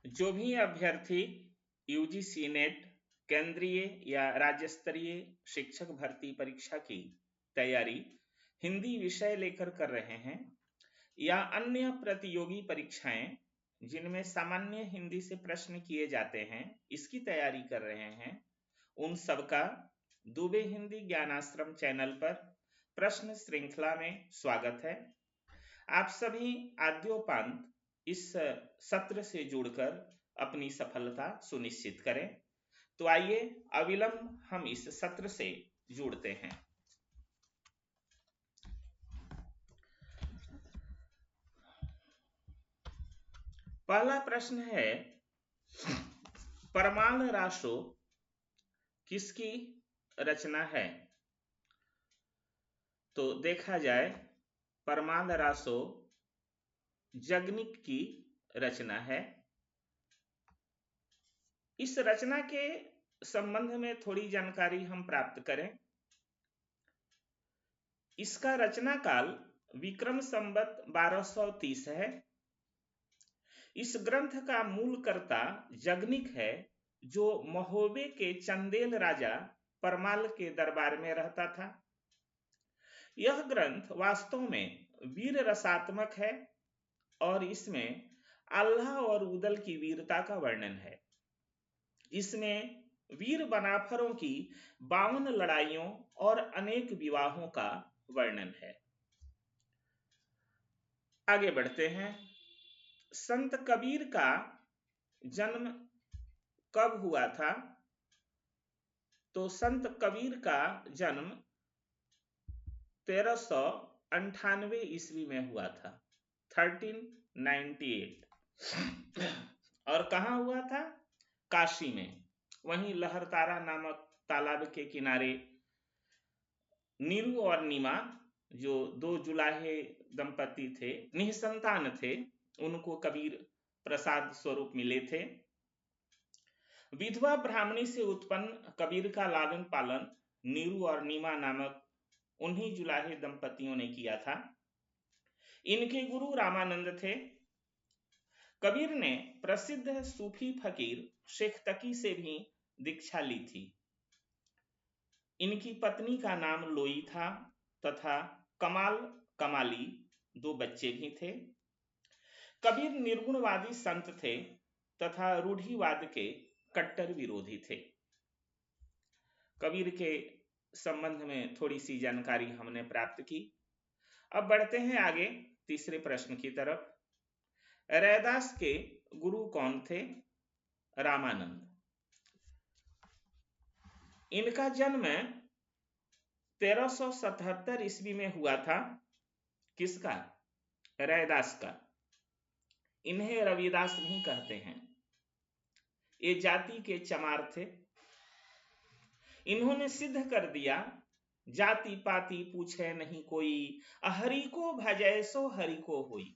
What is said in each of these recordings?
जो भी अभ्यर्थी यूजीसी नेट केंद्रीय या राज्य स्तरीय शिक्षक भर्ती परीक्षा की तैयारी हिंदी विषय लेकर कर रहे हैं या अन्य प्रतियोगी परीक्षाएं जिनमें सामान्य हिंदी से प्रश्न किए जाते हैं इसकी तैयारी कर रहे हैं, उन सबका दुबे हिंदी ज्ञानाश्रम चैनल पर प्रश्न श्रृंखला में स्वागत है। आप सभी आद्योपांत इस सत्र से जुड़कर अपनी सफलता सुनिश्चित करें। तो आइए अविलंब हम इस सत्र से जुड़ते हैं। पहला प्रश्न है, परमाल रासो किसकी रचना है? तो देखा जाए परमाल रासो जगनिक की रचना है। इस रचना के संबंध में थोड़ी जानकारी हम प्राप्त करें। इसका रचना काल विक्रम संवत 1230 है। इस ग्रंथ का मूल कर्ता जगनिक है, जो महोबे के चंदेल राजा परमाल के दरबार में रहता था। यह ग्रंथ वास्तव में वीर रसात्मक है और इसमें आल्हा और उदल की वीरता का वर्णन है। इसमें वीर बनाफरों की 52 लड़ाइयों और अनेक विवाहों का वर्णन है। आगे बढ़ते हैं। संत कबीर का जन्म कब हुआ था? तो संत कबीर का जन्म 1398 ईस्वी में हुआ था, 1398। और कहाँ हुआ था? काशी में। वहीं लहरतारा नामक तालाब के किनारे नीरू और नीमा, जो 2 जुलाहे दंपति थे, निसंतान थे, उनको कबीर प्रसाद स्वरूप मिले थे। विधवा ब्राह्मणी से उत्पन्न कबीर का लालन पालन नीरू और नीमा नामक उन्हीं जुलाहे दंपतियों ने किया था। इनके गुरु रामानंद थे। कबीर ने प्रसिद्ध सूफी फकीर शेख तकी से भी दीक्षा ली थी। इनकी पत्नी का नाम लोई था तथा कमाल कमाली 2 बच्चे भी थे। कबीर निर्गुणवादी संत थे तथा रूढ़िवाद के कट्टर विरोधी थे। कबीर के संबंध में थोड़ी सी जानकारी हमने प्राप्त की। अब बढ़ते हैं आगे तीसरे प्रश्न की तरफ। रैदास के गुरु कौन थे? रामानंद। इनका जन्म 1377 ईस्वी में हुआ था। किसका? रैदास का। इन्हें रविदास भी कहते हैं। ये जाति के चमार थे। इन्होंने सिद्ध कर दिया, जाति पाति पूछे नहीं कोई, हरि को भजै सो हरि को होई।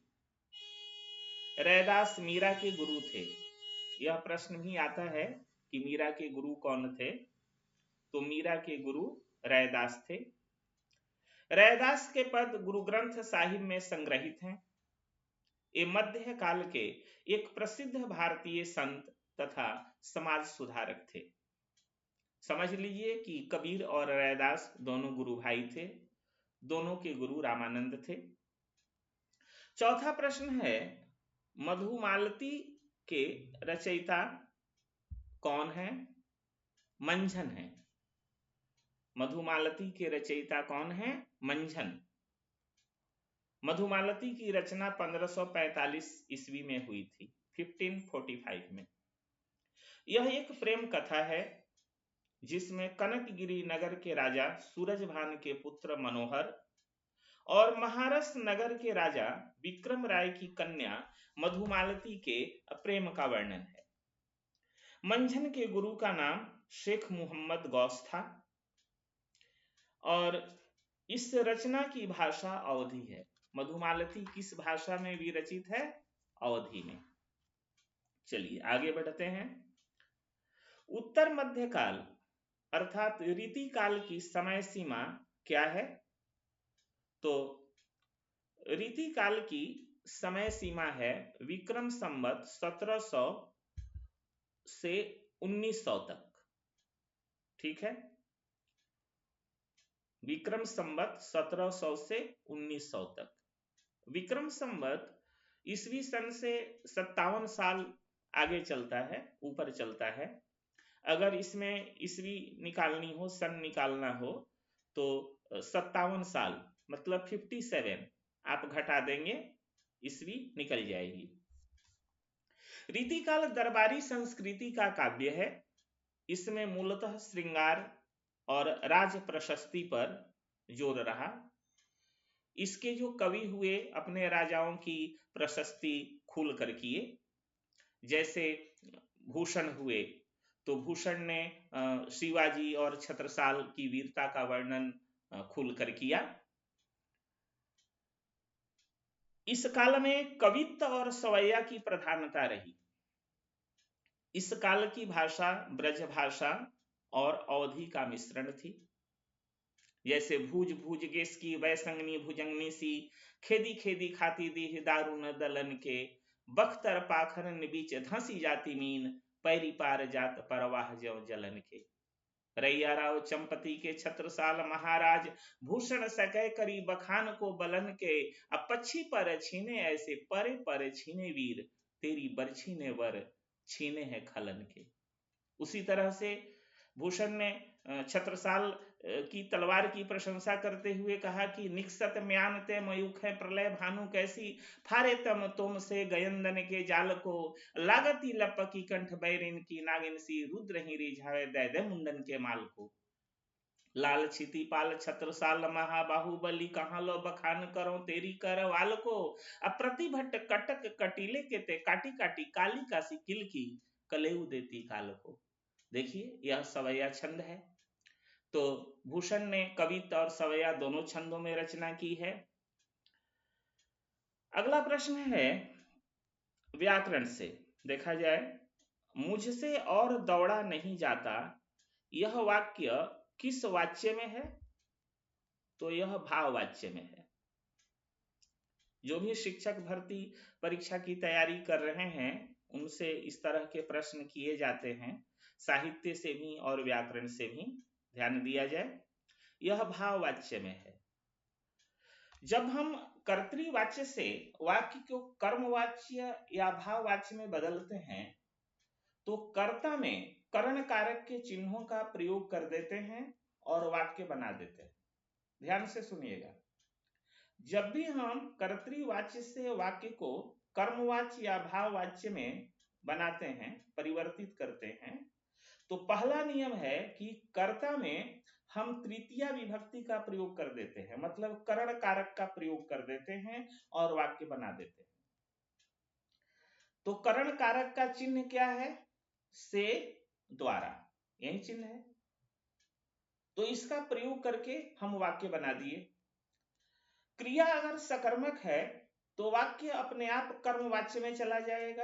रैदास मीरा के गुरु थे। यह प्रश्न भी आता है कि मीरा के गुरु कौन थे? तो मीरा के गुरु रैदास थे। रैदास के पद गुरु ग्रंथ साहिब में संग्रहित हैं। ये मध्य काल के एक प्रसिद्ध भारतीय संत तथा समाज सुधारक थे। समझ लीजिए कि कबीर और रैदास दोनों गुरु भाई थे। दोनों के गुरु रामानंद थे। चौथा प्रश्न है, मधुमालती के रचयिता कौन है? मंझन है। मधुमालती के रचयिता कौन है? मंझन। मधुमालती की रचना 1545 ईस्वी में हुई थी, 1545 में। यह एक प्रेम कथा है जिसमें कनकगिरी नगर के राजा सूरजभान के पुत्र मनोहर और महारस नगर के राजा विक्रम राय की कन्या मधुमालती के प्रेम का वर्णन है। मंझन के गुरु का नाम शेख मुहम्मद गौस था और इस रचना की भाषा अवधी है। मधुमालती किस भाषा में विरचित है? अवधी में। चलिए आगे बढ़ते हैं। उत्तर मध्यकाल अर्थात रीतिकाल की समय सीमा क्या है? तो रीतिकाल की समय सीमा है विक्रम संवत 1700 से 1900 तक। ठीक है, विक्रम संवत 1700 से 1900 तक। विक्रम संवत ईसवी सन से 57 साल आगे चलता है, ऊपर चलता है। अगर इसमें ईसवी निकालनी हो, सन निकालना हो, तो 57 साल मतलब 57 आप घटा देंगे, ईसवी निकल जाएगी। रीतिकाल दरबारी संस्कृति का काव्य है। इसमें मूलतः श्रृंगार और राज प्रशस्ति पर जोर रहा। इसके जो कवि हुए अपने राजाओं की प्रशस्ति खुल कर किए। जैसे भूषण हुए, तो भूषण ने शिवाजी और छत्रसाल की वीरता का वर्णन खुल कर किया। इस काल में कवित्व और सवैया की प्रधानता रही। इस काल की भाषा ब्रज भाषा और अवधी का मिश्रण थी। जैसे भूज भूज गेस की वैसंगनी भुजंगनी सी, खेदी खेदी खाती दीह दारुन दलन के, बख्तर पाखरन बीच धंसी जाती मीन, पैरी पार जात परवाह ज्यों जलन के। रैया राव चंपती के छत्रसाल महाराज, भूषण सकै करी बखान को बलन के, अब पक्षी पर छीने ऐसे परे पर छीने वीर, तेरी बरछी ने वर छीने हैं खलन के। उसी तरह से भूषण ने छत्रसाल की तलवार की प्रशंसा करते हुए कहा कि निक्सत म्यान ते मयूख है प्रलय भानु कैसी, फारे तम तुम से गयंदन के जाल को, लागती लपकी कंठ बैरिन की नागिन सी, रुद्र ही रिझावे दै मुंडन के माल को। लाल छिति पाल छत्रसाल महाबाहुबली, कहाँ लो बखान करो तेरी करवाल को, अप्रतिभट कटक कटीले के ते, काटी काटी काली कासी किल की, कलेऊ देती काल को। देखिए यह सवैया छंद है। तो भूषण ने कवित्व और सवैया दोनों छंदों में रचना की है। अगला प्रश्न है व्याकरण से। देखा जाए, मुझसे और दौड़ा नहीं जाता, यह वाक्य किस वाच्य में है? तो यह भाववाच्य में है। जो भी शिक्षक भर्ती परीक्षा की तैयारी कर रहे हैं उनसे इस तरह के प्रश्न किए जाते हैं, साहित्य से भी और व्याकरण से भी। ध्यान दिया जाए, यह भाववाच्य में है। जब हम कर्तृवाच्य से वाक्य को कर्मवाच्य या भाववाच्य में बदलते हैं तो कर्ता में करण कारक के चिन्हों का प्रयोग कर देते हैं और वाक्य बना देते हैं। ध्यान से सुनिएगा, जब भी हम कर्तृवाच्य से वाक्य को कर्मवाच्य या भाववाच्य में बनाते हैं, परिवर्तित करते हैं, तो पहला नियम है कि कर्ता में हम तृतीया विभक्ति का प्रयोग कर देते हैं, मतलब करण कारक का प्रयोग कर देते हैं और वाक्य बना देते हैं। तो करण कारक का चिन्ह क्या है? से, द्वारा, यही चिन्ह है। तो इसका प्रयोग करके हम वाक्य बना दिए। क्रिया अगर सकर्मक है तो वाक्य अपने आप कर्मवाच्य में चला जाएगा।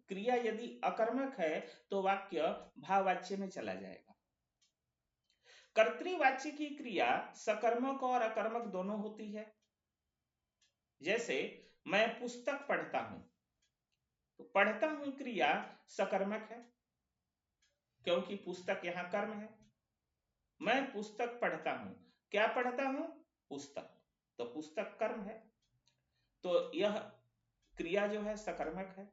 क्रिया यदि अकर्मक है तो वाक्य भाववाच्य में चला जाएगा। कर्तृवाच्य की क्रिया सकर्मक और अकर्मक दोनों होती है। जैसे मैं पुस्तक पढ़ता हूं, तो पढ़ता हूं क्रिया सकर्मक है क्योंकि पुस्तक यहां कर्म है। मैं पुस्तक पढ़ता हूं, क्या पढ़ता हूं? पुस्तक, तो पुस्तक कर्म है, तो यह क्रिया जो है सकर्मक है।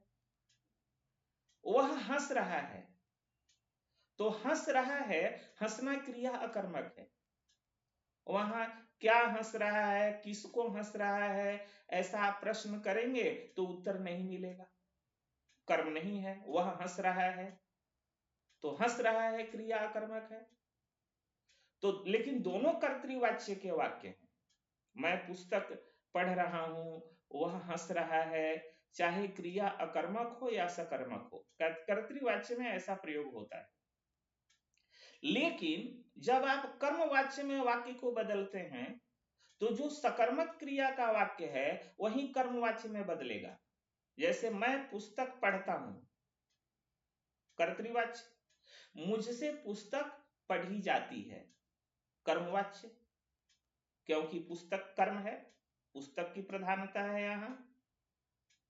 वह हंस रहा है, तो हंस रहा है, हंसना क्रिया अकर्मक है। वहां क्या हंस रहा है, किसको हंस रहा है, ऐसा आप प्रश्न करेंगे तो उत्तर नहीं मिलेगा, कर्म नहीं है, वह हंस रहा है, तो हंस रहा है क्रिया अकर्मक है। तो लेकिन दोनों कर्तृवाच्य के वाक्य हैं। मैं पुस्तक पढ़ रहा हूं, वह हंस रहा है, चाहे क्रिया अकर्मक हो या सकर्मक हो, कर्तृवाच्य में ऐसा प्रयोग होता है। लेकिन जब आप कर्मवाच्य में वाक्य को बदलते हैं तो जो सकर्मक क्रिया का वाक्य है वही कर्मवाच्य में बदलेगा। जैसे मैं पुस्तक पढ़ता हूं, कर्तृवाच्य, मुझसे पुस्तक पढ़ी जाती है, कर्मवाच्य, क्योंकि पुस्तक कर्म है, पुस्तक की प्रधानता है यहां।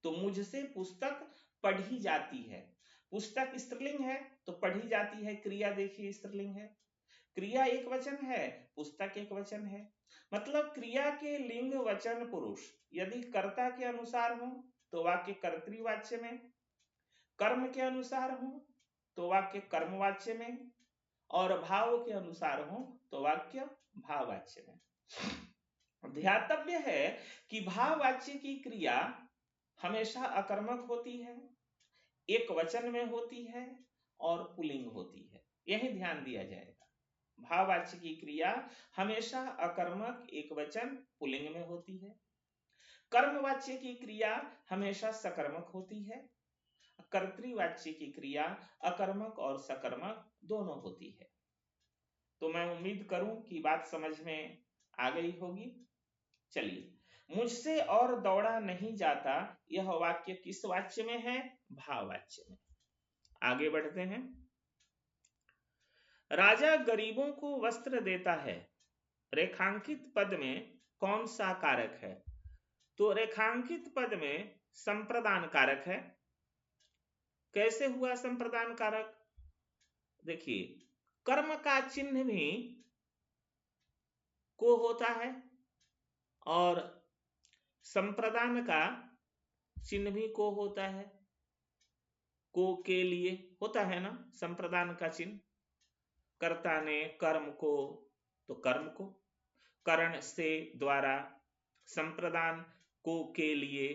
तो मुझसे पुस्तक पढ़ी जाती है, पुस्तक स्त्रीलिंग है तो पढ़ी जाती है, क्रिया देखिए स्त्रीलिंग है, क्रिया एक वचन है, पुस्तक एक वचन है। मतलब क्रिया के लिंग वचन पुरुष यदि कर्ता के अनुसार हो तो वाक्य कर्तृवाच्य में, कर्म के अनुसार हो तो वाक्य कर्मवाच्य में, और भाव के अनुसार हो तो वाक्य भाववाच्य में। ध्यातव्य है कि भाववाच्य की क्रिया हमेशा अकर्मक होती है, एक वचन में होती है और पुल्लिंग होती है, यही ध्यान दिया जाएगा। भाववाच्य की क्रिया हमेशा अकर्मक एक वचन पुल्लिंग में होती है, कर्मवाच्य की क्रिया हमेशा सकर्मक होती है, कर्तृवाच्य की क्रिया अकर्मक और सकर्मक दोनों होती है। तो मैं उम्मीद करूं कि बात समझ में आ गई होगी। चलिए, मुझसे और दौड़ा नहीं जाता, यह वाक्य किस वाच्य में है? भाववाच्य में। आगे बढ़ते हैं। राजा गरीबों को वस्त्र देता है, रेखांकित पद में कौन सा कारक है? तो रेखांकित पद में संप्रदान कारक है। कैसे हुआ संप्रदान कारक? देखिए, कर्म का चिन्ह भी को होता है और संप्रदान का चिन्ह भी को होता है। को के लिए होता है ना संप्रदान का चिन्ह। कर्ता ने कर्म को तो कर्म को, करण से द्वारा, संप्रदान को के लिए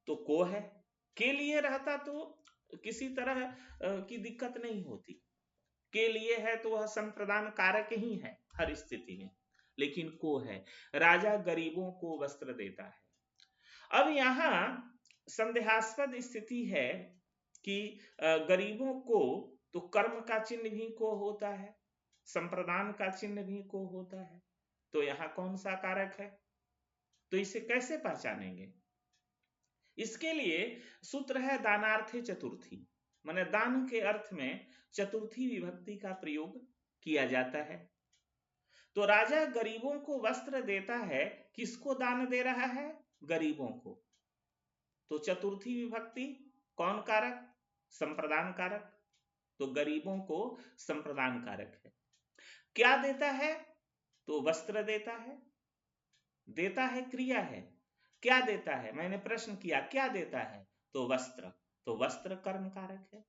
तो को है। के लिए रहता तो किसी तरह की दिक्कत नहीं होती, के लिए है तो वह संप्रदान कारक ही है हर स्थिति में, लेकिन को है। राजा गरीबों को वस्त्र देता है। अब यहां संदेहास्पद स्थिति है कि गरीबों को तो कर्म का चिन्ह भी को होता है, संप्रदान का चिन्ह भी को होता है, तो यहां कौन सा कारक है? तो इसे कैसे पहचानेंगे? इसके लिए सूत्र है दानार्थे चतुर्थी, माने दान के अर्थ में चतुर्थी विभक्ति का प्रयोग किया जाता है। तो राजा गरीबों को वस्त्र देता है, किसको दान दे रहा है? गरीबों को। तो चतुर्थी विभक्ति कौन कारक? संप्रदान कारक। तो गरीबों को संप्रदान कारक है। क्या देता है? तो वस्त्र देता है। देता है क्रिया है। क्या देता है? मैंने प्रश्न किया क्या देता है? तो वस्त्र। तो वस्त्र कर्म कारक है।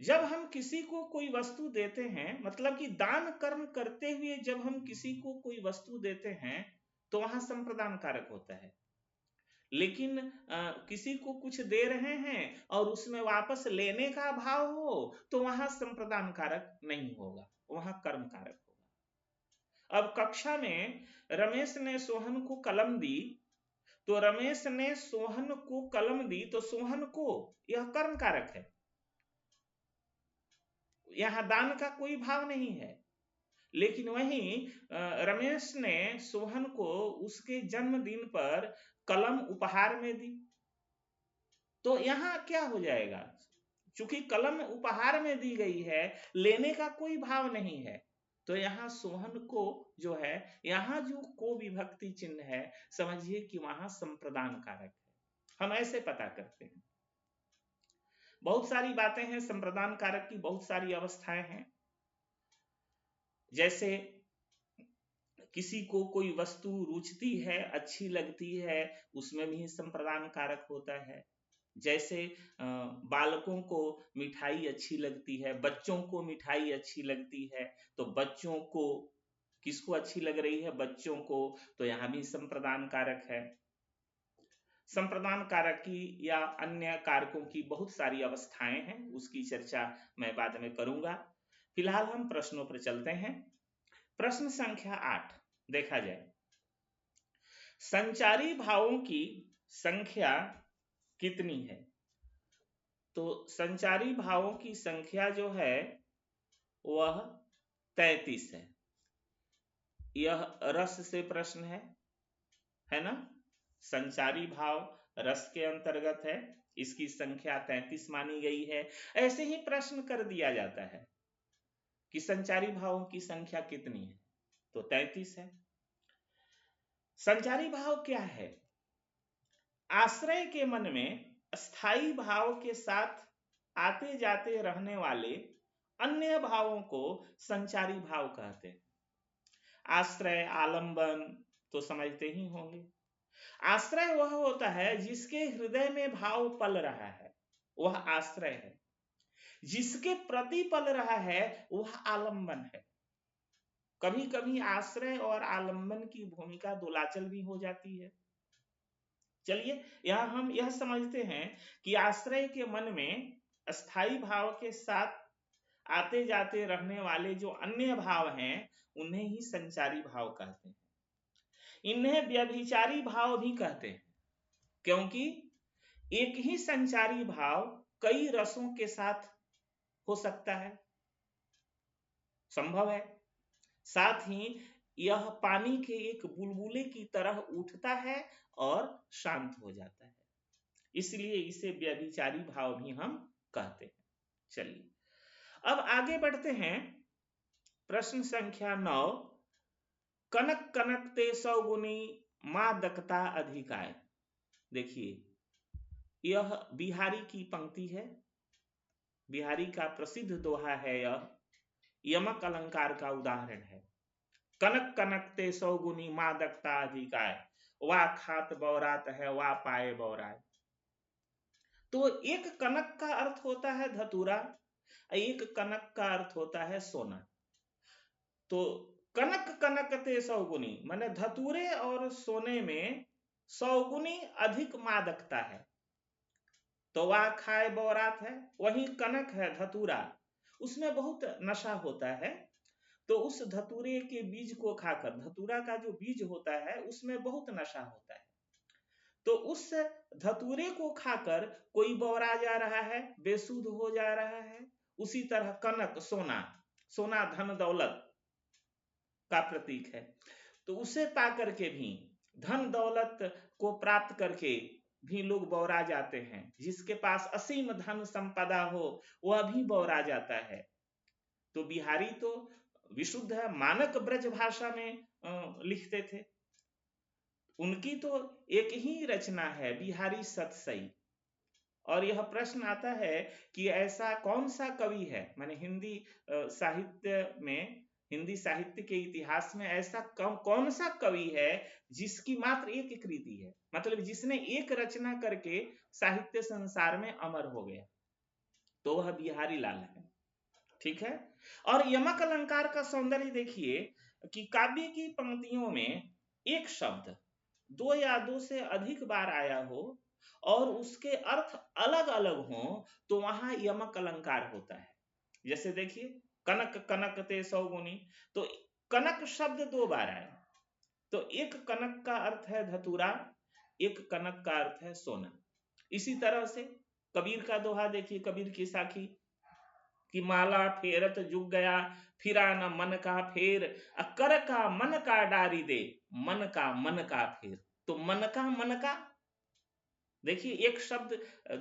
जब हम किसी को कोई वस्तु देते हैं, मतलब कि दान कर्म करते हुए जब हम किसी को कोई वस्तु देते हैं तो वहां संप्रदान कारक होता है। लेकिन किसी को कुछ दे रहे हैं और उसमें वापस लेने का भाव हो तो वहां संप्रदान कारक नहीं होगा, वहां कर्म कारक होगा। अब कक्षा में रमेश ने सोहन को कलम दी, तो रमेश ने सोहन को कलम दी तो सोहन को, यह कर्म कारक है। यहां दान का कोई भाव नहीं है। लेकिन वहीं रमेश ने सोहन को उसके जन्मदिन पर कलम उपहार में दी, तो यहां क्या हो जाएगा? चूंकि कलम उपहार में दी गई है, लेने का कोई भाव नहीं है, तो यहां सोहन को जो है, यहां जो को विभक्ति चिन्ह है, समझिए कि वहां संप्रदान कारक है। हम ऐसे पता करते हैं। बहुत सारी बातें हैं संप्रदान कारक की, बहुत सारी अवस्थाएं हैं। जैसे किसी को कोई वस्तु रुचती है, अच्छी लगती है, उसमें भी संप्रदान कारक होता है। जैसे बालकों को मिठाई अच्छी लगती है, बच्चों को मिठाई अच्छी लगती है, तो बच्चों को, किसको अच्छी लग रही है? बच्चों को, तो यहां भी संप्रदान कारक है। संप्रदान कारक की या अन्य कारकों की बहुत सारी अवस्थाएं हैं, उसकी चर्चा मैं बाद में करूंगा। फिलहाल हम प्रश्नों पर चलते हैं। प्रश्न संख्या 8 देखा जाए। संचारी भावों की संख्या कितनी है? तो संचारी भावों की संख्या जो है वह 33 है। यह रस से प्रश्न है ना? संचारी भाव रस के अंतर्गत है, इसकी संख्या 33 मानी गई है। ऐसे ही प्रश्न कर दिया जाता है कि संचारी भावों की संख्या कितनी है, तो 33 है। संचारी भाव क्या है? आश्रय के मन में स्थायी भाव के साथ आते जाते रहने वाले अन्य भावों को संचारी भाव कहते हैं। आश्रय, आलंबन तो समझते ही होंगे। आश्रय वह होता है जिसके हृदय में भाव पल रहा है, वह आश्रय है। जिसके प्रति पल रहा है वह आलंबन है। कभी कभी आश्रय और आलंबन की भूमिका दोलाचल भी हो जाती है। चलिए यहां हम यह समझते हैं कि आश्रय के मन में स्थायी भाव के साथ आते जाते रहने वाले जो अन्य भाव हैं उन्हें ही संचारी भाव कहते हैं। इन्हें व्यभिचारी भाव भी कहते हैं, क्योंकि एक ही संचारी भाव कई रसों के साथ हो सकता है, संभव है। साथ ही यह पानी के एक बुलबुले की तरह उठता है और शांत हो जाता है, इसलिए इसे व्यभिचारी भाव भी हम कहते हैं। चलिए अब आगे बढ़ते हैं। प्रश्न संख्या 9, कनक कनकते सौगुनी मादकता अधिकाय। देखिए यह बिहारी की पंक्ति है। बिहारी का प्रसिद्ध दोहा है, यह यमक अलंकार का उदाहरण है। कनक कनकते सौगुनी मादकता अधिकाय, वाह खात बौरात है वाह पाए बौराय। तो एक कनक का अर्थ होता है धतूरा, एक कनक का अर्थ होता है सोना। तो कनक कनकते सौगुनी माने धतूरे और सोने में सौगुनी अधिक मादकता है। तो वह खाए बौरात है, वही कनक है धतूरा, उसमें बहुत नशा होता है। तो उस धतूरे के बीज को खाकर, धतूरा का जो बीज होता है उसमें बहुत नशा होता है, तो उस धतूरे को खाकर कोई बौरा जा रहा है, बेसुध हो जा रहा है। उसी तरह कनक सोना, सोना धन दौलत का प्रतीक है, तो उसे पाकर के भी, धन दौलत को प्राप्त करके भी लोग बौरा जाते हैं। जिसके पास असीम धन संपदा हो वह भी बौरा जाता है। तो बिहारी तो विशुद्ध है, मानक ब्रज भाषा में लिखते थे। उनकी तो एक ही रचना है बिहारी सतसई। और यह प्रश्न आता है कि ऐसा कौन सा कवि है, माने हिंदी साहित्य में, हिंदी साहित्य के इतिहास में ऐसा कौन सा कवि है जिसकी मात्र एक कृति है, मतलब जिसने एक रचना करके साहित्य संसार में अमर हो गया, तो वह बिहारी लाल है। ठीक है। और यमक अलंकार का सौंदर्य देखिए कि काव्य की पंक्तियों में एक शब्द दो या दो से अधिक बार आया हो और उसके अर्थ अलग अलग हो तो वहां यमक अलंकार होता है। जैसे देखिए कनक कनकते सौगुनी, तो कनक शब्द 2 बार आया, तो एक कनक का अर्थ है धतूरा, एक कनक का अर्थ है सोना। इसी तरह से कबीर का दोहा देखिए, कबीर की साखी कि माला फेरत जुग गया फिरा न मन का फेर, कर का मन का डारी दे मन का मन का फेर। तो मन का देखिए एक शब्द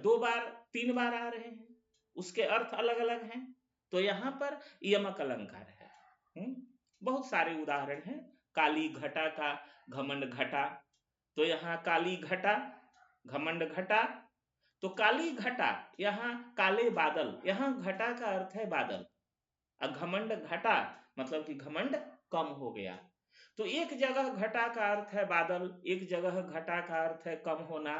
2 बार 3 बार आ रहे हैं, उसके अर्थ अलग अलग हैं, तो यहां पर यमक अलंकार है। बहुत सारे उदाहरण हैं। काली घटा का घमंड घटा, तो यहाँ काली घटा घमंड घटा, तो काली घटा यहाँ काले बादल, यहाँ घटा का अर्थ है बादल, और घमंड घटा मतलब कि घमंड कम हो गया। तो एक जगह घटा का अर्थ है बादल, एक जगह घटा का अर्थ है कम होना।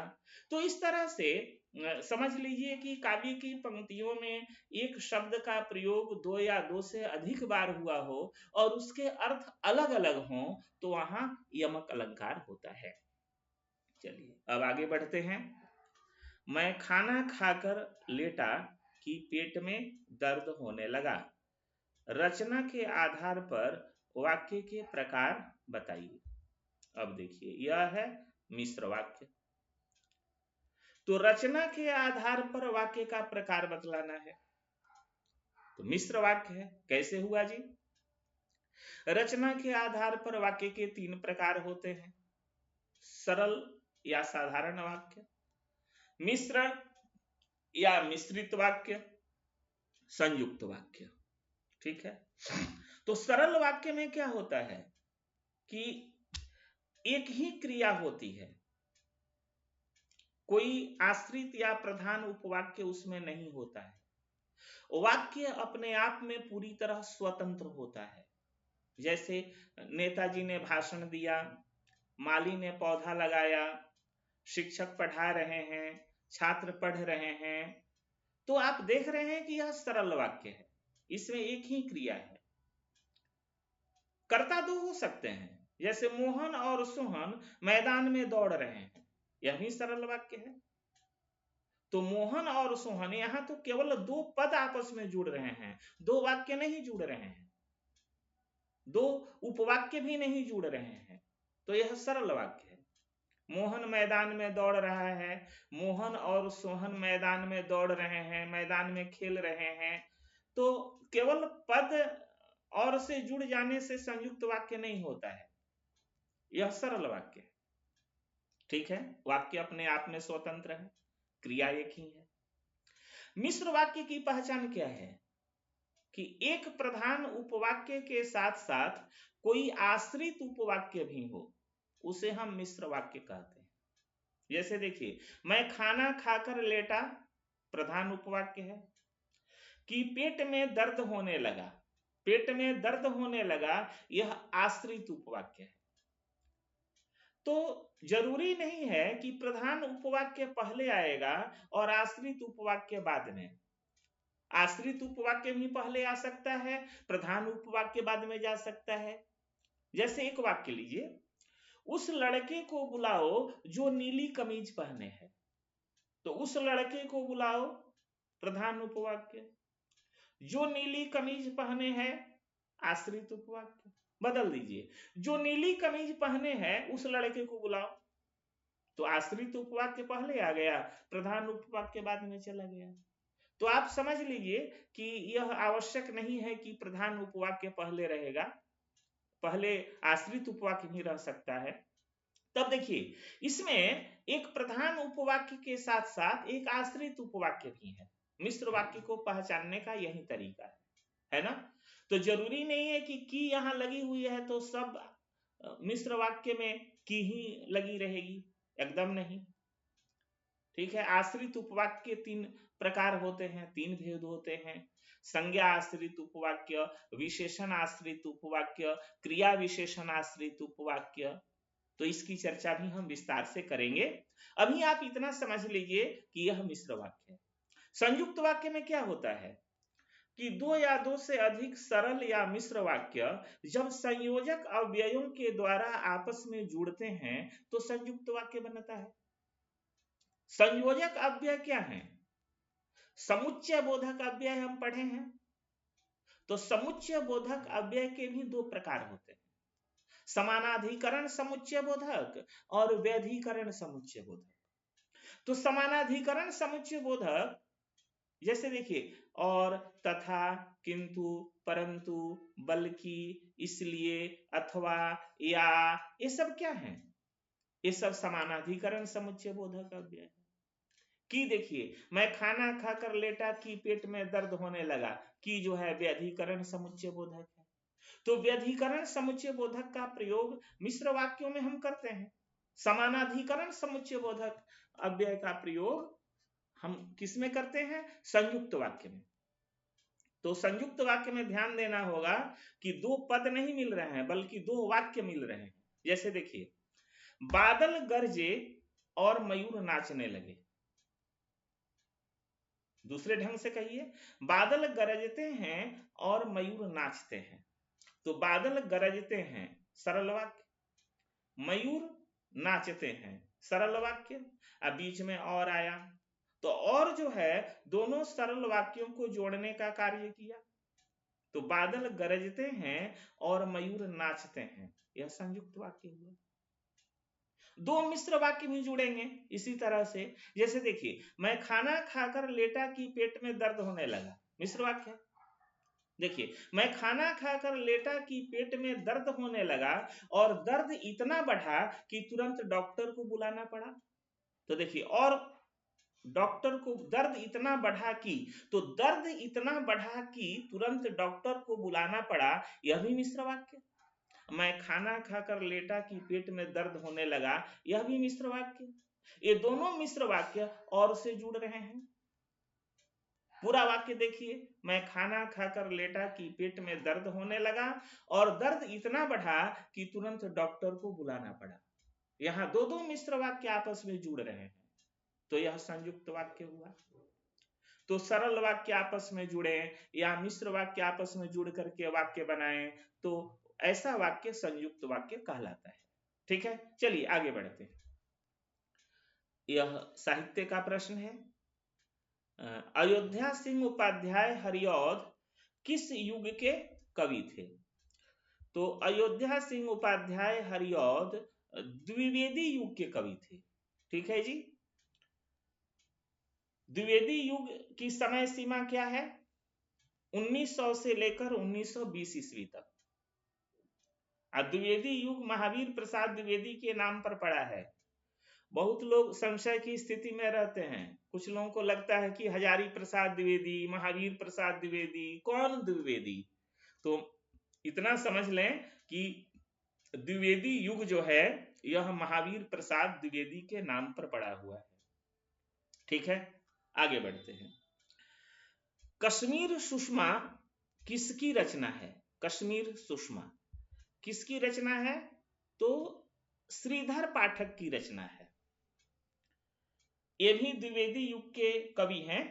तो इस तरह से समझ लीजिए कि काव्य की पंक्तियों में एक शब्द का प्रयोग 2 या 2 से अधिक बार हुआ हो और उसके अर्थ अलग अलग हों तो वहां यमक अलंकार होता है। चलिए अब आगे बढ़ते हैं। मैं खाना खाकर लेटा कि पेट में दर्द होने लगा। रचना के आधार पर वाक्य के प्रकार बताइए। अब देखिए यह है मिश्र वाक्य। तो रचना के आधार पर वाक्य का प्रकार बतलाना है, तो मिश्र वाक्य है। कैसे हुआ जी? रचना के आधार पर वाक्य के 3 प्रकार होते हैं, सरल या साधारण वाक्य, मिश्र या मिश्रित वाक्य, संयुक्त वाक्य। ठीक है। तो सरल वाक्य में क्या होता है कि एक ही क्रिया होती है, कोई आश्रित या प्रधान उपवाक्य उसमें नहीं होता है। वाक्य अपने आप में पूरी तरह स्वतंत्र होता है। जैसे नेताजी ने भाषण दिया, माली ने पौधा लगाया, शिक्षक पढ़ा रहे हैं, छात्र पढ़ रहे हैं, तो आप देख रहे हैं कि यह सरल वाक्य है, इसमें एक ही क्रिया है। कर्ता दो हो सकते हैं, जैसे मोहन और सोहन मैदान में दौड़ रहे हैं, यह भी सरल वाक्य है। तो मोहन और सोहन, यहां तो केवल दो पद आपस में जुड़ रहे हैं, दो वाक्य नहीं जुड़ रहे हैं, दो उपवाक्य भी नहीं जुड़ रहे हैं, तो यह सरल वाक्य है। मोहन मैदान में दौड़ रहा है, मोहन और सोहन मैदान में दौड़ रहे हैं, मैदान में खेल रहे हैं, तो केवल पद और से जुड़ जाने से संयुक्त वाक्य नहीं होता है, यह सरल वाक्य है। ठीक है, वाक्य अपने आप में स्वतंत्र है, क्रिया एक ही है। मिश्र वाक्य की पहचान क्या है कि एक प्रधान उपवाक्य के साथ साथ कोई आश्रित उपवाक्य भी हो, उसे हम मिश्र वाक्य कहते हैं। जैसे देखिए, मैं खाना खाकर लेटा प्रधान उपवाक्य है, कि पेट में दर्द होने लगा, पेट में दर्द होने लगा, यह आश्रित उपवाक्य है। तो जरूरी नहीं है कि प्रधान उपवाक्य पहले आएगा और आश्रित उपवाक्य बाद में। आश्रित उपवाक्य भी पहले आ सकता है, प्रधान उपवाक्य बाद में जा सकता है। जैसे एक वाक्य लीजिए, उस लड़के को बुलाओ जो नीली कमीज पहने है, तो उस लड़के को बुलाओ प्रधान उपवाक्य, जो नीली कमीज पहने हैं आश्रित उपवाक्य। बदल दीजिए, जो नीली कमीज पहने हैं उस लड़के को बुलाओ, तो आश्रित उपवाक्य पहले आ गया, प्रधान उपवाक्य बाद में चला गया। तो आप समझ लीजिए कि यह आवश्यक नहीं है कि प्रधान उपवाक्य पहले रहेगा, पहले आश्रित उपवाक्य भी रह सकता है। तब देखिए, इसमें एक प्रधान उपवाक्य के साथ साथ एक आश्रित उपवाक्य भी है। मिश्र वाक्य को पहचानने का यही तरीका है ना। तो जरूरी नहीं है कि यहां लगी हुई है तो सब मिश्र वाक्य में की ही लगी रहेगी, एकदम नहीं। ठीक है, आश्रित उपवाक्य तीन प्रकार होते हैं, तीन भेद होते हैं। संज्ञा आश्रित उपवाक्य, विशेषण आश्रित उपवाक्य, क्रिया विशेषण आश्रित उपवाक्य। तो इसकी चर्चा भी हम विस्तार से करेंगे। अभी आप इतना समझ लीजिए कि यह मिश्र वाक्य है। संयुक्त वाक्य में क्या होता है कि दो या दो से अधिक सरल या मिश्र वाक्य जब संयोजक अव्ययों के द्वारा आपस में जुड़ते हैं तो संयुक्त वाक्य बनता है। संयोजक अव्यय क्या है? समुच्चय बोधक अव्यय हम पढ़े हैं। तो समुच्चय बोधक अव्यय के भी दो प्रकार होते हैं, समानाधिकरण समुच्चय बोधक और व्यधिकरण समुच्चय बोधक। तो समानाधिकरण समुच्चय बोधक जैसे देखिए, और, तथा, किंतु, परंतु, बल्कि, इसलिए, अथवा, या, ये सब क्या है? ये सब समानाधिकरण समुच्चय बोधक अव्यय है। कि देखिए, मैं खाना खाकर लेटा कि पेट में दर्द होने लगा, कि जो है व्यधिकरण समुच्चय बोधक है। तो व्यधिकरण समुच्चय बोधक का प्रयोग मिश्र वाक्यों में हम करते हैं। समानाधिकरण समुच्चय बोधक अव्यय का प्रयोग हम किस में करते हैं? संयुक्त वाक्य में। तो संयुक्त वाक्य में ध्यान देना होगा कि दो पद नहीं मिल रहे हैं बल्कि दो वाक्य मिल रहे हैं। जैसे देखिए, बादल गरजे और मयूर नाचने लगे। दूसरे ढंग से कहिए, बादल गरजते हैं और मयूर नाचते हैं। तो बादल गरजते हैं सरल वाक्य, मयूर नाचते हैं सरल वाक्य, अब बीच में और आया तो और जो है दोनों सरल वाक्यों को जोड़ने का कार्य किया। तो बादल गरजते हैं और मयूर नाचते हैं, यह संयुक्त वाक्य हुआ। दो मिश्र वाक्य भी जुड़ेंगे इसी तरह से। जैसे देखिए, मैं खाना खाकर लेटा कि पेट में दर्द होने लगा, मिश्र वाक्य। देखिए, मैं खाना खाकर लेटा कि पेट में दर्द होने लगा और दर्द इतना बढ़ा कि तुरंत डॉक्टर को बुलाना पड़ा। तो देखिए, और डॉक्टर को दर्द इतना बढ़ा कि, तो दर्द इतना बढ़ा कि तुरंत डॉक्टर को बुलाना पड़ा, यह भी मिश्र वाक्य। मैं खाना खाकर लेटा कि पेट में दर्द होने लगा, यह भी मिश्र वाक्य। ये दोनों मिश्र वाक्य और से जुड़ रहे हैं। पूरा वाक्य देखिए, मैं खाना खाकर लेटा कि पेट में दर्द होने लगा और दर्द इतना बढ़ा कि तुरंत डॉक्टर को बुलाना पड़ा। यहाँ दो दो मिश्र वाक्य आपस में जुड़ रहे हैं, तो यह संयुक्त वाक्य हुआ। तो सरल वाक्य आपस में जुड़े या मिश्र वाक्य आपस में जुड़ करके वाक्य बनाएं तो ऐसा वाक्य संयुक्त वाक्य कहलाता है। ठीक है, चलिए आगे बढ़ते हैं। यह साहित्य का प्रश्न है। अयोध्या सिंह उपाध्याय हरिऔध किस युग के कवि थे? तो अयोध्या सिंह उपाध्याय हरिऔध द्विवेदी युग के कवि थे। ठीक है जी। द्विवेदी युग की समय सीमा क्या है? 1900 से लेकर 1920 ईस्वी तक। द्विवेदी युग महावीर प्रसाद द्विवेदी के नाम पर पड़ा है। बहुत लोग संशय की स्थिति में रहते हैं। कुछ लोगों को लगता है कि हजारी प्रसाद द्विवेदी, महावीर प्रसाद द्विवेदी, कौन द्विवेदी? तो इतना समझ लें कि द्विवेदी युग जो है यह महावीर प्रसाद द्विवेदी के नाम पर पड़ा हुआ है। ठीक है, आगे बढ़ते हैं। कश्मीर सुषमा किसकी रचना है? कश्मीर सुषमा किसकी रचना है? तो श्रीधर पाठक की रचना है। ये भी द्विवेदी युग के कवि हैं।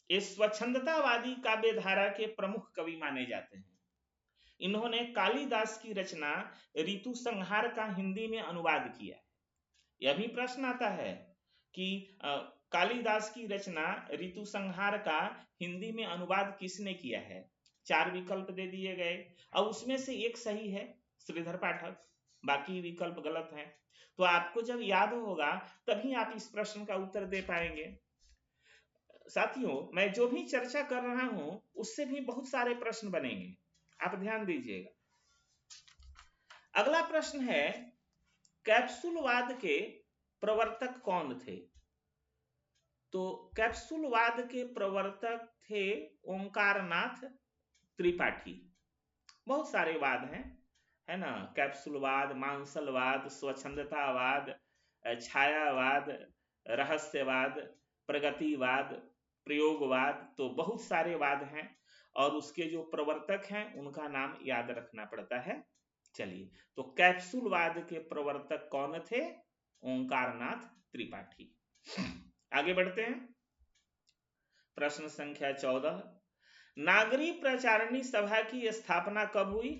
ये स्वच्छंदतावादी काव्य धारा के प्रमुख कवि माने जाते हैं। इन्होंने कालिदास की रचना ऋतु संहार का हिंदी में अनुवाद किया। यह भी प्रश्न आता है कि कालिदास की रचना ऋतु संहार का हिंदी में अनुवाद किसने किया है? 4 विकल्प दे दिए गए और उसमें से एक सही है, श्रीधर पाठक, बाकी विकल्प गलत हैं। तो आपको जब याद होगा तभी आप इस प्रश्न का उत्तर दे पाएंगे। साथियों, मैं जो भी चर्चा कर रहा हूं उससे भी बहुत सारे प्रश्न बनेंगे, आप ध्यान दीजिएगा। अगला प्रश्न है, कैप्सूलवाद के प्रवर्तक कौन थे? तो कैप्सूलवाद के प्रवर्तक थे ओंकारनाथ त्रिपाठी। बहुत सारे वाद हैं, है ना? कैप्सूलवाद, मांसलवाद, स्वच्छंदतावाद, छायावाद, रहस्यवाद, प्रगतिवाद, प्रयोगवाद, तो बहुत सारे वाद हैं और उसके जो प्रवर्तक हैं उनका नाम याद रखना पड़ता है। चलिए, तो कैप्सूलवाद के प्रवर्तक कौन थे? ओंकारनाथ त्रिपाठी। आगे बढ़ते हैं। प्रश्न संख्या 14, नागरी प्रचारणी सभा की स्थापना कब हुई?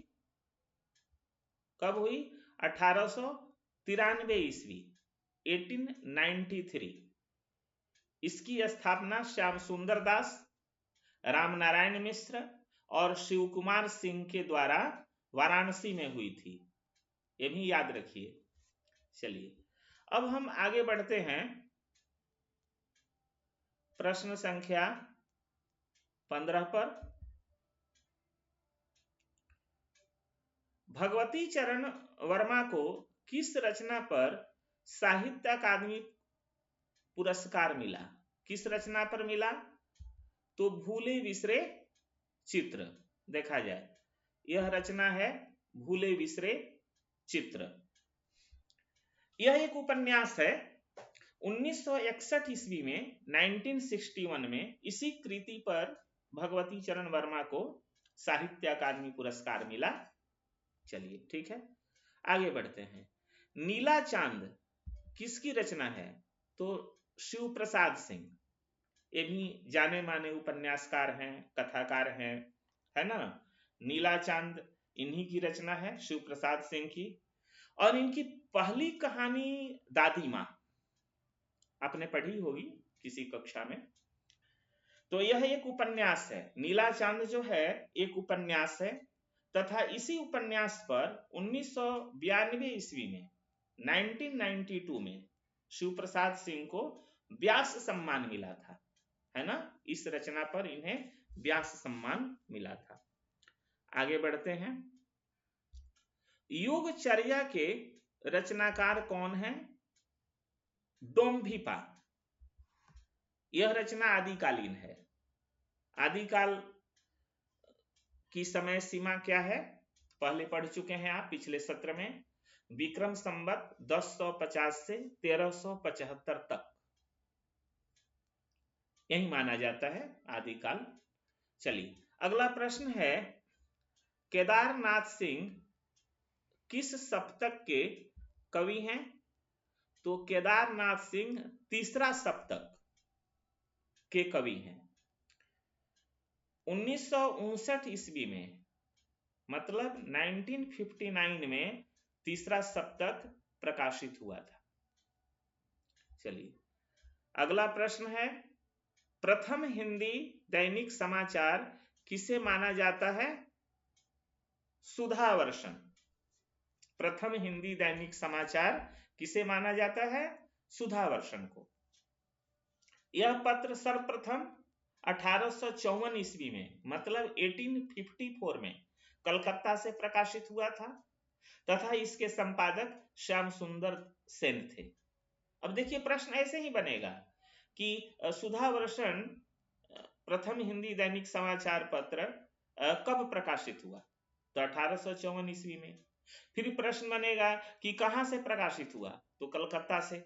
कब हुई? 1893 ईस्वी, 1893। इसकी स्थापना श्याम सुंदर दास, रामनारायण मिश्र और शिव कुमार सिंह के द्वारा वाराणसी में हुई थी। ये भी याद रखिए। चलिए, अब हम आगे बढ़ते हैं। प्रश्न संख्या 15 पर। भगवती चरण वर्मा को किस रचना पर साहित्य अकादमी पुरस्कार मिला? किस रचना पर मिला? तो भूले बिसरे चित्र। देखा जाए, यह रचना है भूले बिसरे चित्र। यह एक उपन्यास है। 1961 ईस्वी में, 1961 में इसी कृति पर भगवती चरण वर्मा को साहित्य अकादमी पुरस्कार मिला। चलिए, ठीक है, आगे बढ़ते हैं। नीला चांद किसकी रचना है? तो शिव प्रसाद सिंह। ये भी जाने माने उपन्यासकार हैं, कथाकार हैं, है ना? नीला चांद इन्हीं की रचना है, शिव प्रसाद सिंह की। और इनकी पहली कहानी दादी माँ आपने पढ़ी होगी किसी कक्षा में। तो यह एक उपन्यास है। नीला चांद जो है एक उपन्यास है तथा इसी उपन्यास पर 1992 ईस्वी में, 1992 में शिव प्रसाद सिंह को व्यास सम्मान मिला था, है ना? इस रचना पर इन्हें व्यास सम्मान मिला था। आगे बढ़ते हैं। योगचर्या के रचनाकार कौन है? डोम्भिपा। यह रचना आदिकालीन है। आदिकाल की समय सीमा क्या है? पहले पढ़ चुके हैं आप पिछले सत्र में। विक्रम संवत 1050 से 1375 तक यही माना जाता है आदिकाल। चलिए अगला प्रश्न है, केदारनाथ सिंह किस सप्तक के कवि हैं? तो केदारनाथ सिंह तीसरा सप्तक के कवि हैं। 1959 ईस्वी में, मतलब 1959 में तीसरा सप्तक प्रकाशित हुआ था। चलिए अगला प्रश्न है, प्रथम हिंदी दैनिक समाचार किसे माना जाता है? सुधावर्षण। प्रथम हिंदी दैनिक समाचार किसे माना जाता है? सुधावर्षण को। यह पत्र सर्वप्रथम 1854 ईस्वी में, मतलब 1854 में कलकत्ता से प्रकाशित हुआ था तथा इसके संपादक श्याम सुंदर सेन थे। अब देखिए प्रश्न ऐसे ही बनेगा कि सुधावर्षण प्रथम हिंदी दैनिक समाचार पत्र कब प्रकाशित हुआ? तो 1854 ईस्वी में। फिर प्रश्न बनेगा कि कहां से प्रकाशित हुआ? तो कलकत्ता से।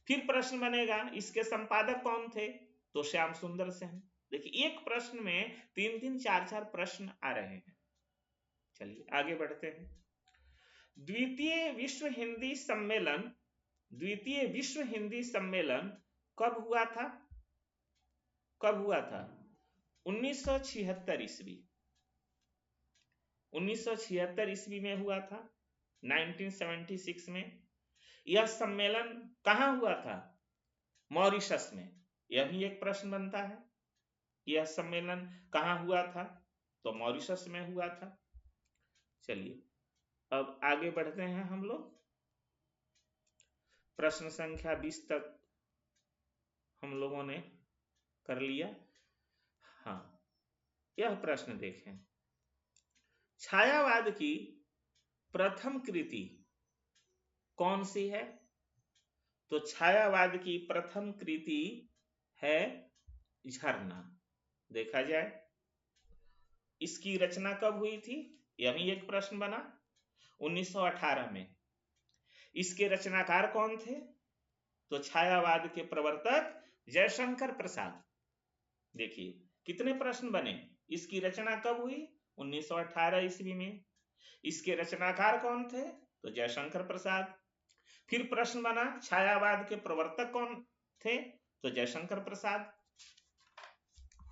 फिर प्रश्न बनेगा इसके संपादक कौन थे? तो श्याम सुंदर सेन। देखिए एक प्रश्न में 3-3 4-4 प्रश्न आ रहे हैं। चलिए आगे बढ़ते हैं। द्वितीय विश्व हिंदी सम्मेलन कब हुआ था? 1976 ईस्वी। 1976 ईस्वी में हुआ था, 1976 में। यह सम्मेलन कहां हुआ था? मॉरिशस में। यह भी एक प्रश्न बनता है, यह सम्मेलन कहां हुआ था? तो मॉरिशस में हुआ था। चलिए अब आगे बढ़ते हैं हम लोग। प्रश्न संख्या 20 तक हम लोगों ने कर लिया। हाँ, यह प्रश्न देखें, छायावाद की प्रथम कृति कौन सी है? तो छायावाद की प्रथम कृति है झरना। देखा जाए इसकी रचना कब हुई थी? यह भी एक प्रश्न बना। 1918 में। इसके रचनाकार कौन थे? तो छायावाद के प्रवर्तक जयशंकर प्रसाद। देखिए कितने प्रश्न बने। इसकी रचना कब हुई? 1918 ईस्वी में। इसके रचनाकार कौन थे? तो जयशंकर प्रसाद। फिर प्रश्न बना छायावाद के प्रवर्तक कौन थे? तो जयशंकर प्रसाद।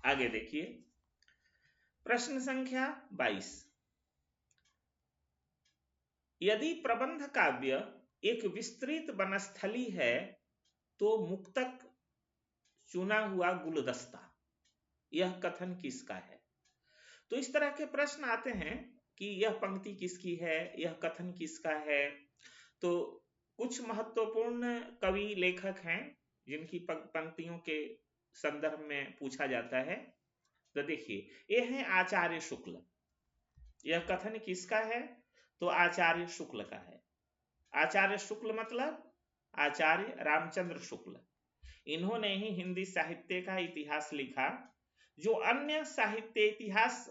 आगे देखिए प्रश्न संख्या 22, यदि प्रबंध काव्य एक विस्तृत वनस्थली है तो मुक्तक चुना हुआ गुलदस्ता, यह कथन किसका है? तो इस तरह के प्रश्न आते हैं कि यह पंक्ति किसकी है, यह कथन किसका है। तो कुछ महत्वपूर्ण कवि लेखक हैं जिनकी पंक्तियों के संदर्भ में पूछा जाता है। तो देखिए ये है आचार्य शुक्ल। यह कथन किसका है? तो आचार्य शुक्ल का है। आचार्य शुक्ल मतलब आचार्य रामचंद्र शुक्ल। इन्होंने ही हिंदी साहित्य का इतिहास लिखा, जो अन्य साहित्य इतिहास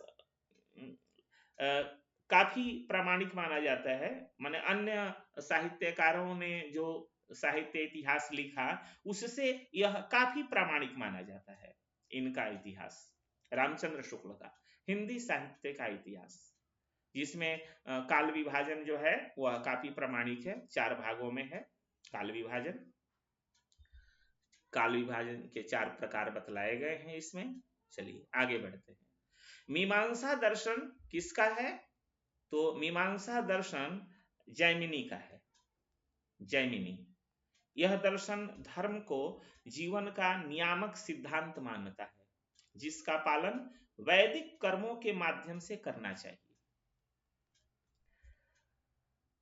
काफी प्रामाणिक माना जाता है। माने अन्य साहित्यकारों ने जो साहित्य इतिहास लिखा उससे यह काफी प्रामाणिक माना जाता है। इनका इतिहास, रामचंद्र शुक्ल का हिंदी साहित्य का इतिहास, जिसमें काल विभाजन जो है वह काफी प्रामाणिक है। 4 भागों में है काल विभाजन। काल विभाजन के 4 प्रकार बतलाए गए हैं इसमें। चलिए आगे बढ़ते हैं। मीमांसा दर्शन किसका है? तो मीमांसा दर्शन जैमिनी का है। जैमिनी यह दर्शन धर्म को जीवन का नियामक सिद्धांत मानता है, जिसका पालन वैदिक कर्मों के माध्यम से करना चाहिए।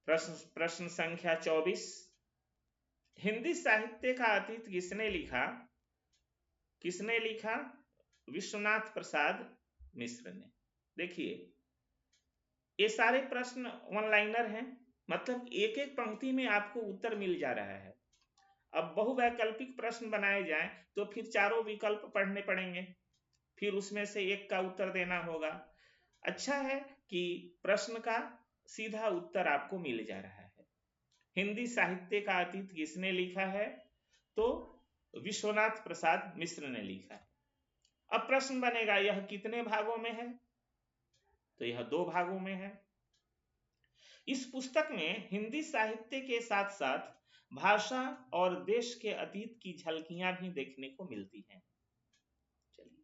प्रश्न संख्या 24, हिंदी साहित्य का अतीत किसने लिखा? किसने लिखा? विश्वनाथ प्रसाद मिश्र ने। देखिए ये सारे प्रश्न वन लाइनर हैं, मतलब एक एक पंक्ति में आपको उत्तर मिल जा रहा है। अब बहुवैकल्पिक प्रश्न बनाए जाएं तो फिर चारों विकल्प पढ़ने पड़ेंगे, फिर उसमें से एक का उत्तर देना होगा। अच्छा है कि प्रश्न का सीधा उत्तर आपको मिल जा रहा है। हिंदी साहित्य का अतीत किसने लिखा है? तो विश्वनाथ प्रसाद मिश्र ने लिखा है। अब प्रश्न बनेगा यह कितने भागों में है? तो यह 2 भागों में है। इस पुस्तक में हिंदी साहित्य के साथ साथ भाषा और देश के अतीत की झलकियां भी देखने को मिलती हैं। चलिए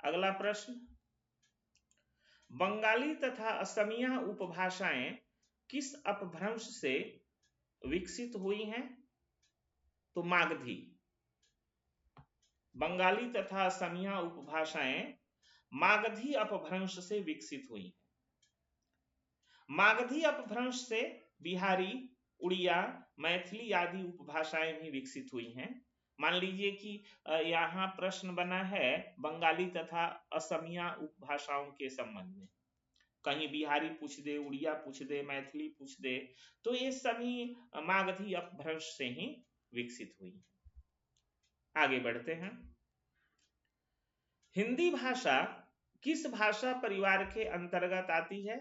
अगला प्रश्न, बंगाली तथा असमिया उपभाषाएं किस अपभ्रंश से विकसित हुई हैं? तो मागधी। बंगाली तथा असमिया उपभाषाएं मागधी अपभ्रंश से विकसित हुई हैं। मागधी अपभ्रंश से बिहारी, उड़िया, मैथिली आदि उपभाषाएं भी विकसित हुई हैं। मान लीजिए कि यहाँ प्रश्न बना है बंगाली तथा असमिया उपभाषाओं के संबंध में, कहीं बिहारी पूछ दे, उड़िया पूछ दे, मैथिली पूछ दे, तो ये सभी मागधी अपभ्रंश से ही विकसित हुई हैं। आगे बढ़ते हैं। हिंदी भाषा किस भाषा परिवार के अंतर्गत आती है?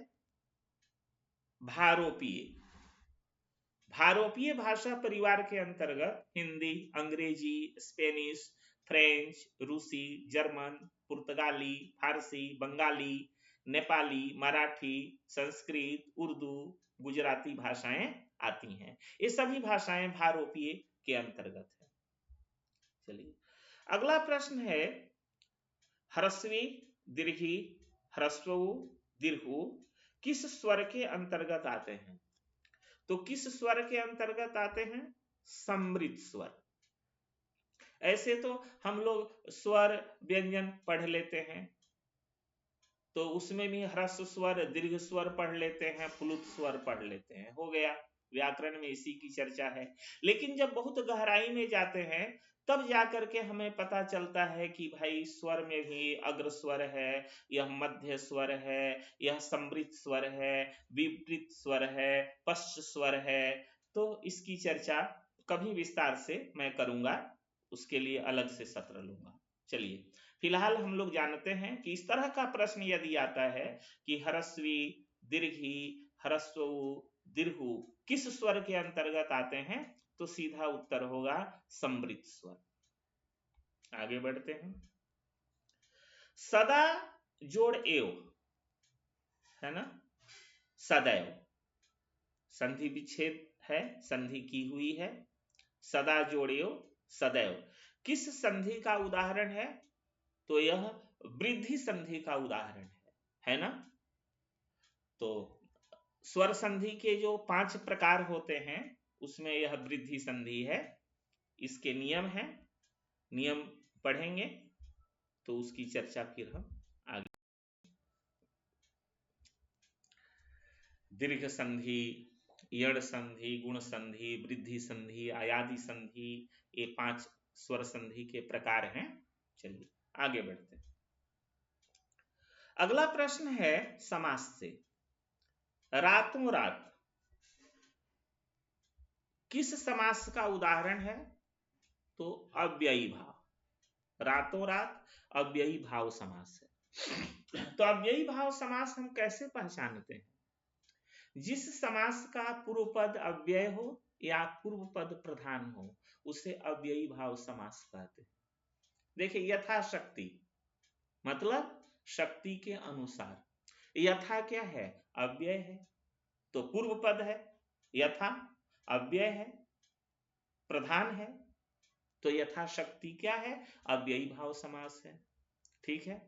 भारोपीय। भारोपीय भाषा परिवार के अंतर्गत हिंदी, अंग्रेजी, स्पेनिश, फ्रेंच, रूसी, जर्मन, पुर्तगाली, फारसी, बंगाली, नेपाली, मराठी, संस्कृत, उर्दू, गुजराती भाषाएं आती हैं। ये सभी भाषाएं भारोपीय के अंतर्गत है। चलिए अगला प्रश्न है, ह्रस्वी, दीर्घी, ह्रस्व, दीर्घ किस स्वर के अंतर्गत आते हैं? तो किस स्वर के अंतर्गत आते हैं? सम्मिश्र स्वर। ऐसे तो हम लोग स्वर व्यंजन पढ़ लेते हैं, तो उसमें भी ह्रस्व स्वर, दीर्घ स्वर पढ़ लेते हैं, प्लुत स्वर पढ़ लेते हैं, हो गया। व्याकरण में इसी की चर्चा है। लेकिन जब बहुत गहराई में जाते हैं तब जाकर के हमें पता चलता है कि भाई स्वर में भी अग्र स्वर है, यह मध्य स्वर है, यह सम्मिश्र स्वर है, विपरीत स्वर है, पश्च स्वर है। तो इसकी चर्चा कभी विस्तार से मैं करूंगा, उसके लिए अलग से सत्र लूंगा। चलिए फिलहाल हम लोग जानते हैं कि इस तरह का प्रश्न यदि आता है कि ह्रस्वी, दीर्घी, ह्रस्व, दीर्घ किस स्वर के अंतर्गत आते हैं, तो सीधा उत्तर होगा सम्मिश्र स्वर। आगे बढ़ते हैं। सदा जोड़ एव है ना, सदैव संधि विच्छेद है, संधि की हुई है। सदा जोड़ एव सदैव किस संधि का उदाहरण है? तो यह वृद्धि संधि का उदाहरण है ना। तो स्वर संधि के जो 5 प्रकार होते हैं उसमें यह वृद्धि संधि है। इसके नियम हैं, नियम पढ़ेंगे तो उसकी चर्चा फिर हम आगे। दीर्घ संधि, यण संधि, गुण संधि, वृद्धि संधि, आयादी संधि, ये 5 स्वर संधि के प्रकार हैं। चलिए आगे बढ़ते हैं। अगला प्रश्न है समास से, रातों रात किस समास का उदाहरण है? तो अव्ययी भाव। रातों रात अव्ययी भाव समास है। तो अव्ययी भाव समास हम कैसे पहचानते हैं? जिस समास का पूर्व पद अव्यय हो या पूर्व पद प्रधान हो उसे अव्ययी भाव समास कहते हैं। देखिए यथाशक्ति मतलब शक्ति के अनुसार, यथा क्या है? अव्यय है, तो पूर्व पद है, यथा अव्यय है, प्रधान है, तो यथाशक्ति क्या है? अव्ययी भाव समास है। ठीक है।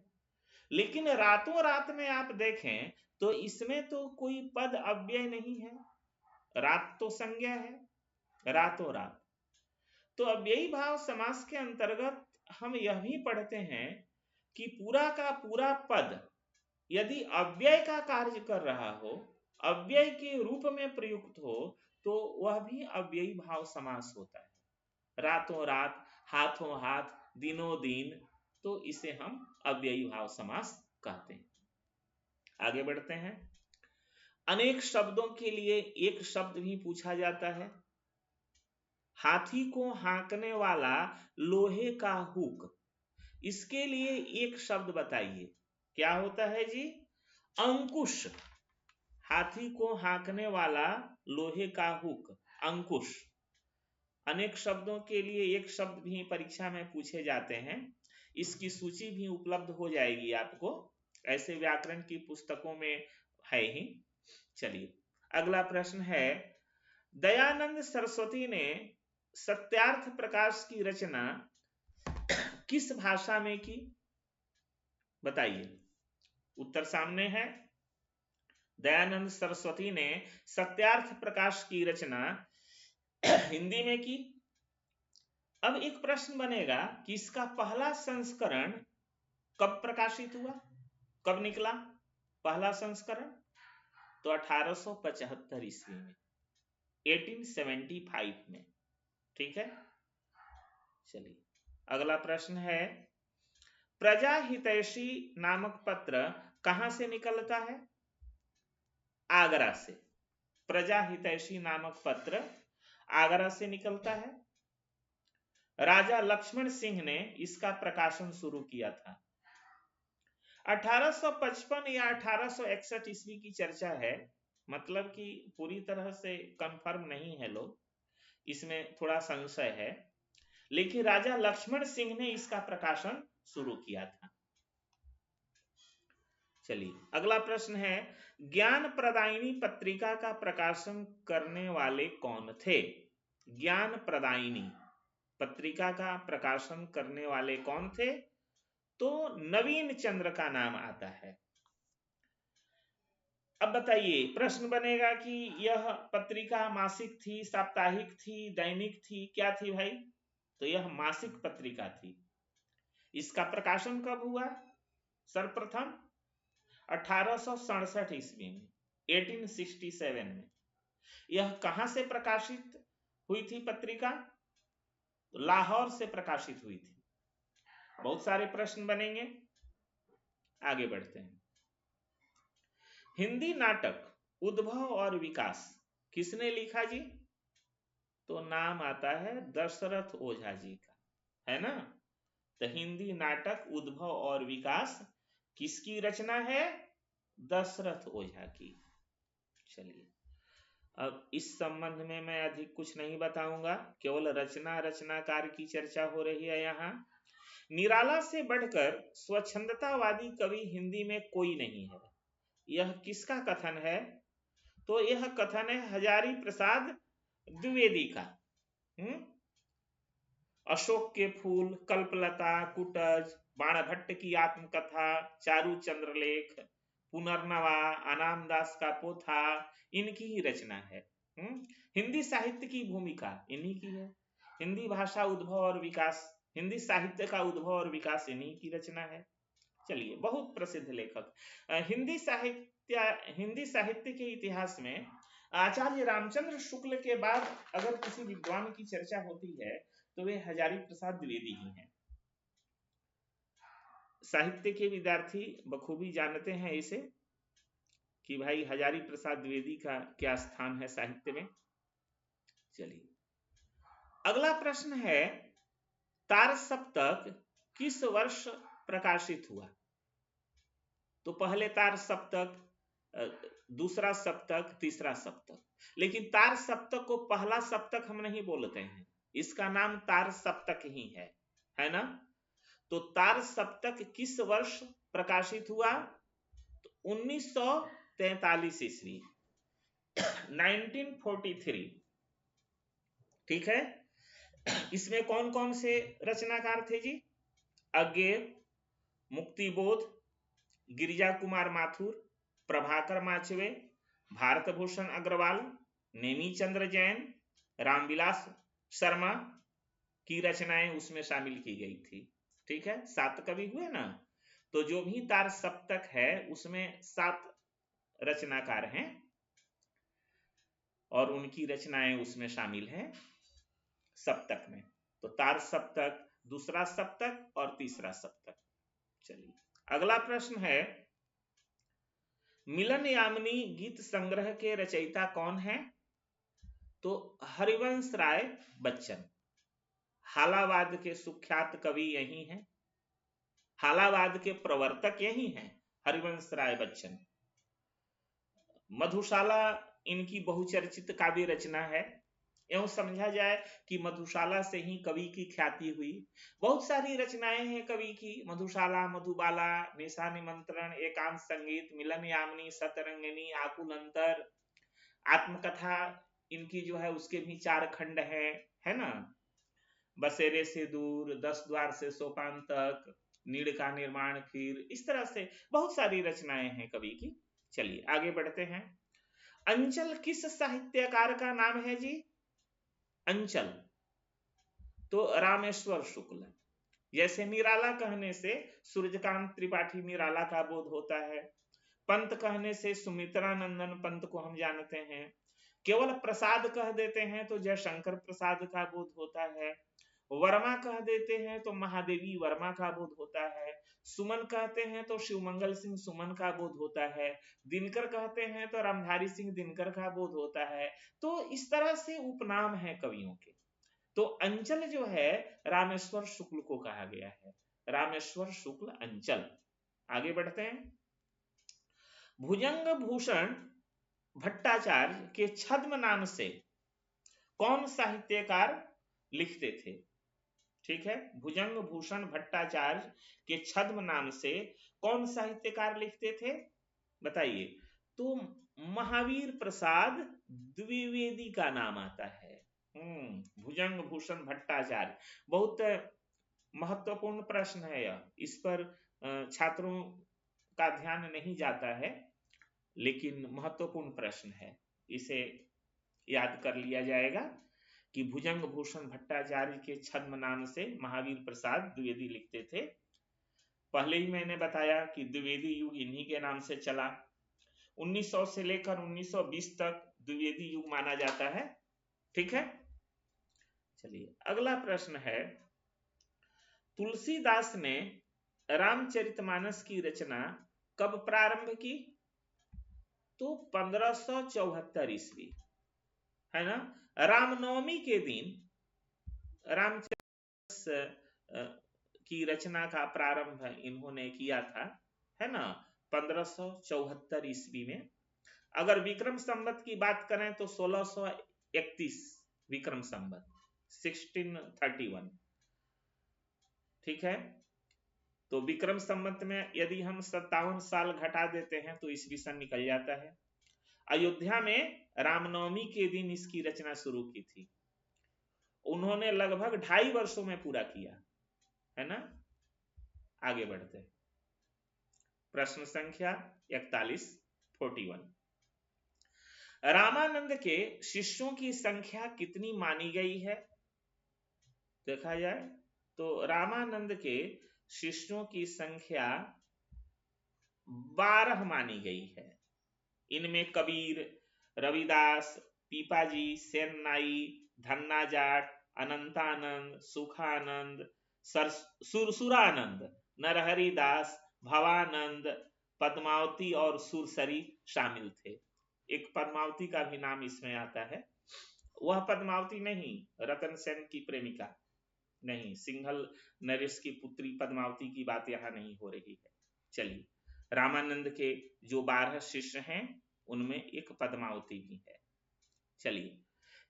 लेकिन रातों रात में आप देखें तो इसमें तो कोई पद अव्यय नहीं है, रात तो संज्ञा है, रातों रात। तो अव्ययी भाव समास के अंतर्गत हम यह भी पढ़ते हैं कि पूरा का पूरा पद यदि अव्यय का कार्य कर रहा हो, अव्यय के रूप में प्रयुक्त हो, तो वह भी अव्ययी भाव समास होता है। रातों रात, हाथों हाथ, दिनों दिन, तो इसे हम अव्ययी भाव समास कहते हैं। आगे बढ़ते हैं। अनेक शब्दों के लिए एक शब्द भी पूछा जाता है। हाथी को हाँकने वाला लोहे का हुक, इसके लिए एक शब्द बताइए, क्या होता है जी? अंकुश। हाथी को हाँकने वाला लोहे का हुक, अंकुश। अनेक शब्दों के लिए एक शब्द भी परीक्षा में पूछे जाते हैं, इसकी सूची भी उपलब्ध हो जाएगी आपको, ऐसे व्याकरण की पुस्तकों में है ही। चलिए अगला प्रश्न है, दयानंद सरस्वती ने सत्यार्थ प्रकाश की रचना किस भाषा में की? बताइए। उत्तर सामने है। दयानंद सरस्वती ने सत्यार्थ प्रकाश की रचना हिंदी में की। अब एक प्रश्न बनेगा कि इसका पहला संस्करण कब प्रकाशित हुआ, कब निकला पहला संस्करण? तो 1875 ईस्वी में, 1875 में। ठीक है। चलिए अगला प्रश्न है, प्रजा हितैषी नामक पत्र कहां से निकलता है? आगरा से। प्रजा हितैषी नामक पत्र आगरा से निकलता है। राजा लक्ष्मण सिंह ने इसका प्रकाशन शुरू किया था। 1855 या 1861 ईस्वी की चर्चा है, मतलब कि पूरी तरह से कंफर्म नहीं है लोग, इसमें थोड़ा संशय है, लेकिन राजा लक्ष्मण सिंह ने इसका प्रकाशन शुरू किया था। चलिए अगला प्रश्न है, ज्ञान प्रदायिनी पत्रिका का प्रकाशन करने वाले कौन थे? ज्ञान प्रदायिनी पत्रिका का प्रकाशन करने वाले कौन थे? तो नवीन चंद्र का नाम आता है। अब बताइए, प्रश्न बनेगा कि यह पत्रिका मासिक थी, साप्ताहिक थी, दैनिक थी, क्या थी भाई? तो यह मासिक पत्रिका थी। इसका प्रकाशन कब हुआ? सर्वप्रथम 1867 ईस्वी में, 1867 में। यह कहां से प्रकाशित हुई थी पत्रिका? तो लाहौर से प्रकाशित हुई थी। बहुत सारे प्रश्न बनेंगे, आगे बढ़ते हैं। हिंदी नाटक उद्भव और विकास किसने लिखा जी? तो नाम आता है दशरथ ओझा जी का, है ना। तो हिंदी नाटक उद्भव और विकास किसकी रचना है? दशरथ ओझा की। चलिए अब इस संबंध में मैं अधिक कुछ नहीं बताऊंगा, केवल रचनाकार की चर्चा हो रही है यहाँ। निराला से बढ़कर स्वच्छंदतावादी कवि हिंदी में कोई नहीं है, यह किसका कथन है? तो यह कथन है हजारी प्रसाद द्विवेदी का। अशोक के फूल, कल्पलता, कुटज, बाणभट्ट की आत्मकथा, चारू चंद्रलेख, पुनर्नवा, अनामदास का पोथा, इनकी ही रचना है। हिंदी साहित्य की भूमिका इन्हीं की है। हिंदी भाषा उद्भव और विकास, हिंदी साहित्य का उद्भव और विकास इन्हीं की रचना है। चलिए बहुत प्रसिद्ध लेखक। हिंदी साहित्य के इतिहास में आचार्य रामचंद्र शुक्ल के बाद अगर किसी विद्वान की चर्चा होती है तो वे हजारी प्रसाद द्विवेदी ही हैं। साहित्य के विद्यार्थी बखूबी जानते हैं इसे कि भाई हजारी प्रसाद द्विवेदी का क्या स्थान है साहित्य में। चलिए अगला प्रश्न है, तार सप्तक किस वर्ष प्रकाशित हुआ? तो पहले तार सप्तक, दूसरा सप्तक, तीसरा सप्तक, लेकिन तार सप्तक को पहला सप्तक हम नहीं बोलते हैं, इसका नाम तार सप्तक ही है ना। तो तार सप्तक किस वर्ष प्रकाशित हुआ? तो 1943 ईस्वी, 1943। ठीक है। इसमें कौन कौन से रचनाकार थे जी? अज्ञेय, मुक्तिबोध, गिरिजा कुमार माथुर, प्रभाकर माचवे, भारत भूषण अग्रवाल, नेमी चंद्र जैन, रामविलास शर्मा की रचनाएं उसमें शामिल की गई थी। ठीक है, 7 कवि हुए ना। तो जो भी तार सप्तक है उसमें 7 रचनाकार हैं और उनकी रचनाएं उसमें शामिल हैं सप्तक में। तो तार सप्तक, दूसरा सप्तक और तीसरा सप्तक। चलिए अगला प्रश्न है, मिलन यामिनी गीत संग्रह के रचयिता कौन है? तो हरिवंश राय बच्चन। हालावाद के सुख्यात कवि यही हैं, हालावाद के प्रवर्तक यही हैं, हरिवंश राय बच्चन। मधुशाला इनकी बहुचर्चित काव्य रचना है। यूं समझा जाए कि मधुशाला से ही कवि की ख्याति हुई। बहुत सारी रचनाएं हैं कवि की, मधुशाला, मधुबाला, निशा निमंत्रण, एकांत संगीत, मिलन यामिनी, सतरंगिनी, आकुल अंतर, आत्मकथा इनकी जो है उसके भी 4 खंड है ना। बसेरे से दूर, 10 द्वार से सोपान तक, नीड़ का निर्माण फिर, इस तरह से बहुत सारी रचनाएं हैं कवि की। चलिए आगे बढ़ते हैं। अंचल किस साहित्यकार का नाम है जी? अंचल तो रामेश्वर शुक्ल। जैसे निराला कहने से सूर्यकांत त्रिपाठी निराला का बोध होता है, पंत कहने से सुमित्रा नंदन पंत को हम जानते हैं, केवल प्रसाद कह देते हैं तो जयशंकर प्रसाद का बोध होता है, वर्मा कह देते हैं तो महादेवी वर्मा का बोध होता है, सुमन कहते हैं तो शिवमंगल सिंह सुमन का बोध होता है, दिनकर कहते हैं तो रामधारी सिंह दिनकर का बोध होता है। तो इस तरह से उपनाम है कवियों के। तो अंचल जो है रामेश्वर शुक्ल को कहा गया है, रामेश्वर शुक्ल अंचल। आगे बढ़ते हैं। भुजंग भूषण भट्टाचार्य के छद्म नाम से कौन साहित्यकार लिखते थे? ठीक है, भुजंग भूषण भट्टाचार्य के छद्म नाम से कौन साहित्यकार लिखते थे बताइए? तो महावीर प्रसाद द्विवेदी का नाम आता है। भुजंग भूषण भट्टाचार्य, बहुत महत्वपूर्ण प्रश्न है यह, इस पर छात्रों का ध्यान नहीं जाता है, लेकिन महत्वपूर्ण प्रश्न है, इसे याद कर लिया जाएगा कि भुजंग भूषण भट्टाचार्य के छद्म नाम से महावीर प्रसाद द्विवेदी लिखते थे। पहले ही मैंने बताया कि द्विवेदी युग इन्हीं के नाम से चला। 1900 से लेकर 1920 तक द्विवेदी युग माना जाता है। ठीक है, चलिए अगला प्रश्न है, तुलसीदास ने रामचरितमानस की रचना कब प्रारंभ की? तो 1574 ईस्वी, है ना। रामनवमी के दिन रामचरितमानस की रचना का प्रारंभ इन्होंने किया था, है ना, 1574 ईस्वी में। अगर विक्रम संवत की बात करें तो 1631 विक्रम संवत, 1631। ठीक है, तो विक्रम संवत में यदि हम 57 साल घटा देते हैं तो ईस्वी सन निकल जाता है। अयोध्या में रामनवमी के दिन इसकी रचना शुरू की थी, उन्होंने लगभग 2.5 वर्षों में पूरा किया, है ना। आगे बढ़ते हैं। प्रश्न संख्या 41 रामानंद के शिष्यों की संख्या कितनी मानी गई है? देखा जाए तो रामानंद के शिष्यों की संख्या 12 मानी गई है। इनमें कबीर, रविदास, पीपाजी, सेननाई, धन्ना जाट, अनंतानंद, सुखानंद, सुरसुरानंद, नरहरि दास, भवानंद, पद्मावती और सुरसरी शामिल थे। एक पद्मावती का भी नाम इसमें आता है, वह पद्मावती नहीं, रतन सेन की प्रेमिका नहीं, सिंघल नरेश की पुत्री पद्मावती की बात यहाँ नहीं हो रही है। चलिए, रामानंद के जो 12 शिष्य हैं उनमें एक पद्मावती भी है। चलिए,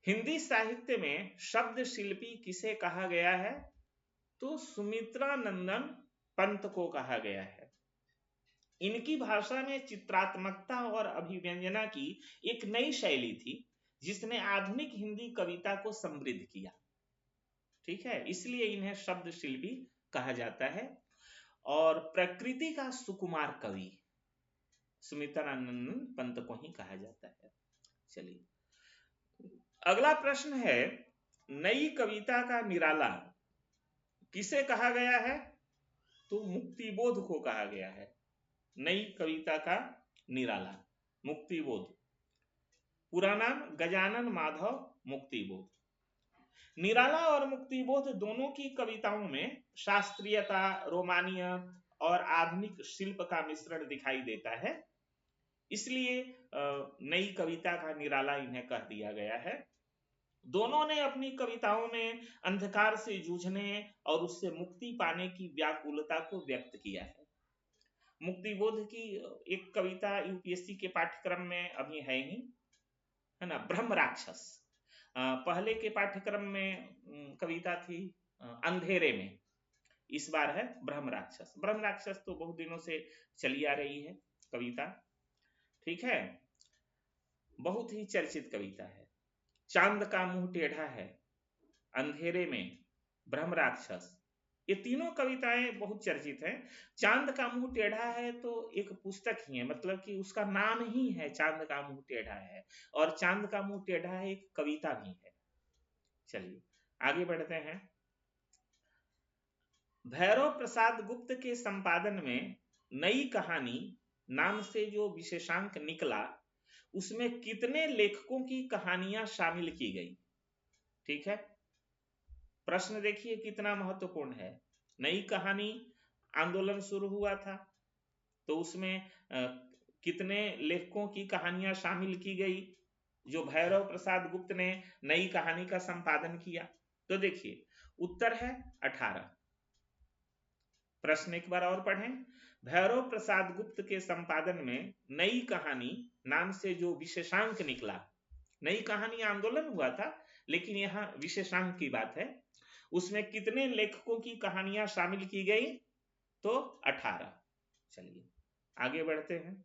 हिंदी साहित्य में शब्द शिल्पी किसे कहा गया है? तो सुमित्रा नंदन पंत को कहा गया है। इनकी भाषा में चित्रात्मकता और अभिव्यंजना की एक नई शैली थी जिसने आधुनिक हिंदी कविता को समृद्ध किया। ठीक है, इसलिए इन्हें शब्द शिल्पी कहा जाता है। और प्रकृति का सुकुमार कवि सुमित्रानंदन पंत को ही कहा जाता है। चलिए, अगला प्रश्न है, नई कविता का निराला किसे कहा गया है? तो मुक्तिबोध को कहा गया है। नई कविता का निराला मुक्तिबोध, पूरा नाम गजानन माधव मुक्तिबोध। निराला और मुक्तिबोध दोनों की कविताओं में शास्त्रीयता, रोमानियत और आधुनिक शिल्प का मिश्रण दिखाई देता है, इसलिए नई कविता का निराला इन्हें कह दिया गया है। दोनों ने अपनी कविताओं में अंधकार से जूझने और उससे मुक्ति पाने की व्याकुलता को व्यक्त किया है। मुक्तिबोध की एक कविता यूपीएससी के पाठ्यक्रम में अभी है ही, है ना, ब्रह्म राक्षस। पहले के पाठ्यक्रम में कविता थी अंधेरे में, इस बार है ब्रह्म राक्षस। ब्रह्म राक्षस तो बहुत दिनों से चली आ रही है कविता, ठीक है, बहुत ही चर्चित कविता है। चांद का मुंह टेढ़ा है, अंधेरे में, ब्रह्म राक्षस, ये तीनों कविताएं बहुत चर्चित हैं। चांद का मुंह टेढ़ा है तो एक पुस्तक ही है, मतलब कि उसका नाम ही है चांद का मुंह टेढ़ा है, और चांद का मुंह टेढ़ा है एक कविता भी है। चलिए आगे बढ़ते हैं। भैरव प्रसाद गुप्त के संपादन में नई कहानी नाम से जो विशेषांक निकला, उसमें कितने लेखकों की कहानियां शामिल की गई? ठीक है, प्रश्न देखिए कितना महत्वपूर्ण है। नई कहानी आंदोलन शुरू हुआ था, तो उसमें कितने लेखकों की कहानियां शामिल की गई जो भैरव प्रसाद गुप्त ने नई कहानी का संपादन किया? तो देखिए उत्तर है 18। प्रश्न एक बार और पढ़ें। भैरव प्रसाद गुप्त के संपादन में नई कहानी नाम से जो विशेषांक निकला, नई कहानी आंदोलन हुआ था लेकिन यहां विशेषांक की बात है, उसमें कितने लेखकों की कहानियां शामिल की गई? तो 18। चलिए आगे बढ़ते हैं।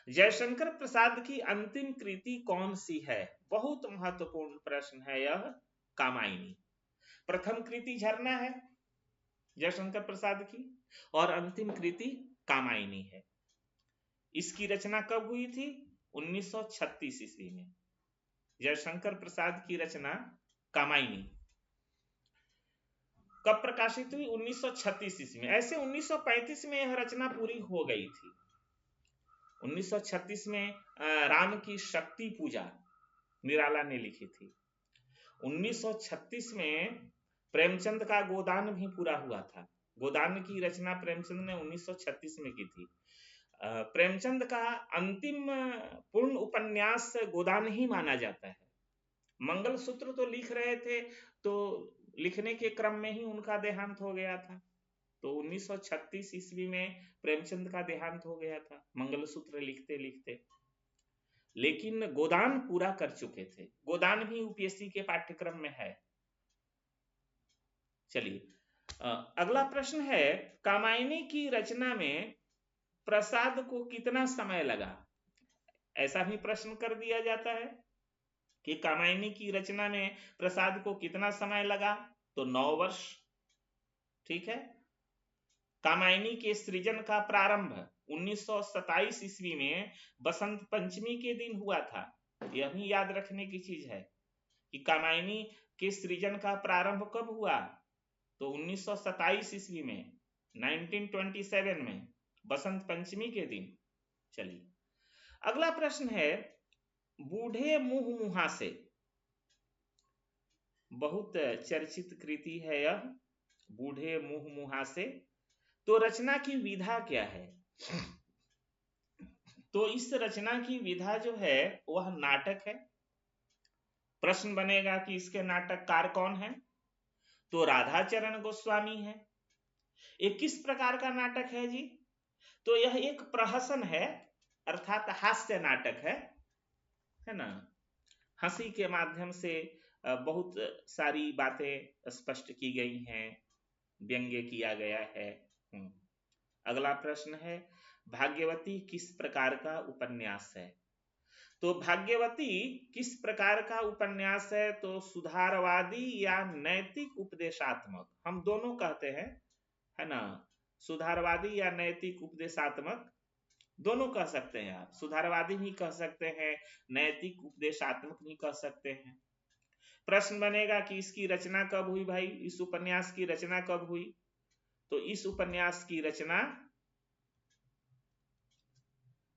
जयशंकर प्रसाद की अंतिम कृति कौन सी है? बहुत महत्वपूर्ण प्रश्न है यह। कामायनी। प्रथम कृति झरना है जयशंकर प्रसाद की, और अंतिम कृति कामायनी है। इसकी रचना कब हुई थी? 1936 ईस्वी में। जयशंकर प्रसाद की रचना कामायनी कब प्रकाशित हुई? 1936 ईस्वी में। ऐसे 1935 में यह रचना पूरी हो गई थी। 1936 में राम की शक्ति पूजा निराला ने लिखी थी। 1936 में प्रेमचंद का गोदान भी पूरा हुआ था। गोदान की रचना प्रेमचंद ने 1936 में की थी। प्रेमचंद का अंतिम पूर्ण उपन्यास गोदान ही माना जाता है। मंगलसूत्र तो लिख रहे थे, तो लिखने के क्रम में ही उनका देहांत हो गया था। तो 1936 ईस्वी में प्रेमचंद का देहांत हो गया था मंगलसूत्र लिखते लिखते, लेकिन गोदान पूरा कर चुके थे। गोदान भी यूपीएससी के पाठ्यक्रम में है। चलिए अगला प्रश्न है, कामायनी की रचना में प्रसाद को कितना समय लगा? ऐसा भी प्रश्न कर दिया जाता है कि कामायनी की रचना में प्रसाद को कितना समय लगा? तो 9 वर्ष। ठीक है। कामायनी के सृजन का प्रारंभ 1927 ईस्वी में बसंत पंचमी के दिन हुआ था। यह भी याद रखने की चीज है कि कामायनी के सृजन का प्रारंभ कब हुआ? तो 1927 ईस्वी में, 1927 में, बसंत पंचमी के दिन। चलिए अगला प्रश्न है, बूढ़े मुंह मुहासे, बहुत चर्चित कृति है यह, बूढ़े मुंह मुहासे। तो रचना की विधा क्या है? तो इस रचना की विधा जो है वह नाटक है। प्रश्न बनेगा कि इसके नाटककार कौन है? तो राधाचरण गोस्वामी है। ये किस प्रकार का नाटक है जी? तो यह एक प्रहसन है, अर्थात हास्य नाटक है ना। हंसी के माध्यम से बहुत सारी बातें स्पष्ट की गई हैं, व्यंग्य किया गया है। अगला प्रश्न है, भाग्यवती किस प्रकार का उपन्यास है? तो भाग्यवती किस प्रकार का उपन्यास है? तो सुधारवादी या नैतिक उपदेशात्मक, हम दोनों कहते हैं, है ना। सुधारवादी या नैतिक उपदेशात्मक दोनों कह सकते हैं आप। सुधारवादी भी कह सकते हैं, नैतिक उपदेशात्मक भी कह सकते हैं। प्रश्न बनेगा कि इसकी रचना कब हुई भाई? इस उपन्यास की रचना कब हुई? तो इस उपन्यास की रचना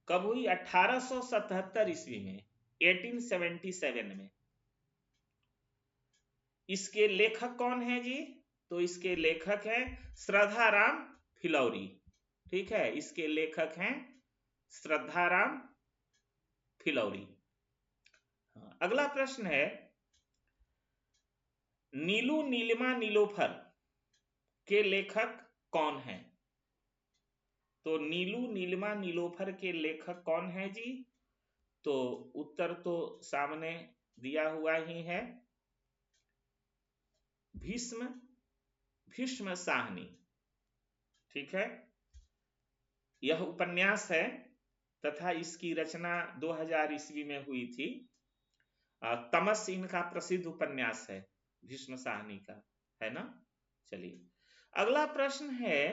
कब हुई? 1877 ईस्वी में, 1877 में। इसके लेखक कौन है जी? तो इसके लेखक हैं श्रद्धाराम फिलौरी। ठीक है, इसके लेखक हैं श्रद्धाराम फिलौरी। अगला प्रश्न है, नीलू नीलिमा नीलोफर के लेखक कौन हैं? तो नीलू नीलिमा नीलोफर के लेखक कौन है जी? तो उत्तर तो सामने दिया हुआ ही है, भीष्म भीष्म साहनी। ठीक है, यह उपन्यास है तथा इसकी रचना 2000 ईस्वी में हुई थी। तमस इनका प्रसिद्ध उपन्यास है भीष्म साहनी का, है ना। चलिए अगला प्रश्न है,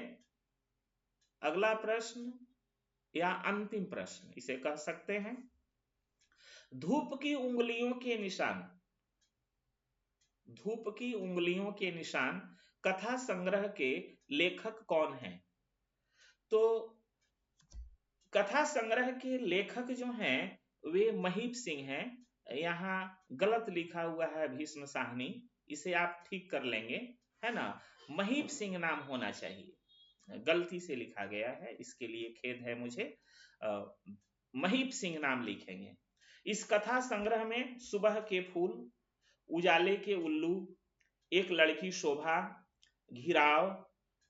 अगला प्रश्न या अंतिम प्रश्न इसे कह सकते हैं, धूप की उंगलियों के निशान, धूप की उंगलियों के निशान कथा संग्रह के लेखक कौन हैं? तो कथा संग्रह के लेखक जो हैं वे महीप सिंह हैं। यहाँ गलत लिखा हुआ है भीष्म साहनी, इसे आप ठीक कर लेंगे, है ना। महीप सिंह नाम होना चाहिए, गलती से लिखा गया है, इसके लिए खेद है मुझे। महीप सिंह नाम लिखेंगे। इस कथा संग्रह में सुबह के फूल, उजाले के उल्लू, एक लड़की शोभा, घिराव,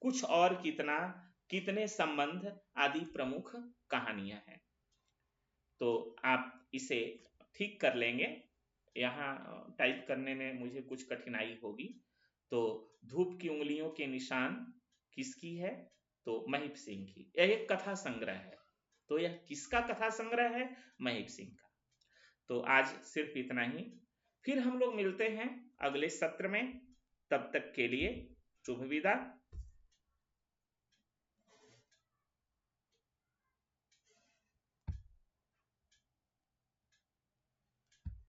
कुछ और कितना, कितने संबंध आदि प्रमुख कहानियां हैं। तो आप इसे ठीक कर लेंगे, यहाँ टाइप करने में मुझे कुछ कठिनाई होगी। तो धूप की उंगलियों के निशान किसकी है? तो महीप सिंह की। यह एक कथा संग्रह है, तो यह किसका कथा संग्रह है? महीप सिंह का। तो आज सिर्फ इतना ही, फिर हम लोग मिलते हैं अगले सत्र में। तब तक के लिए शुभ विदा।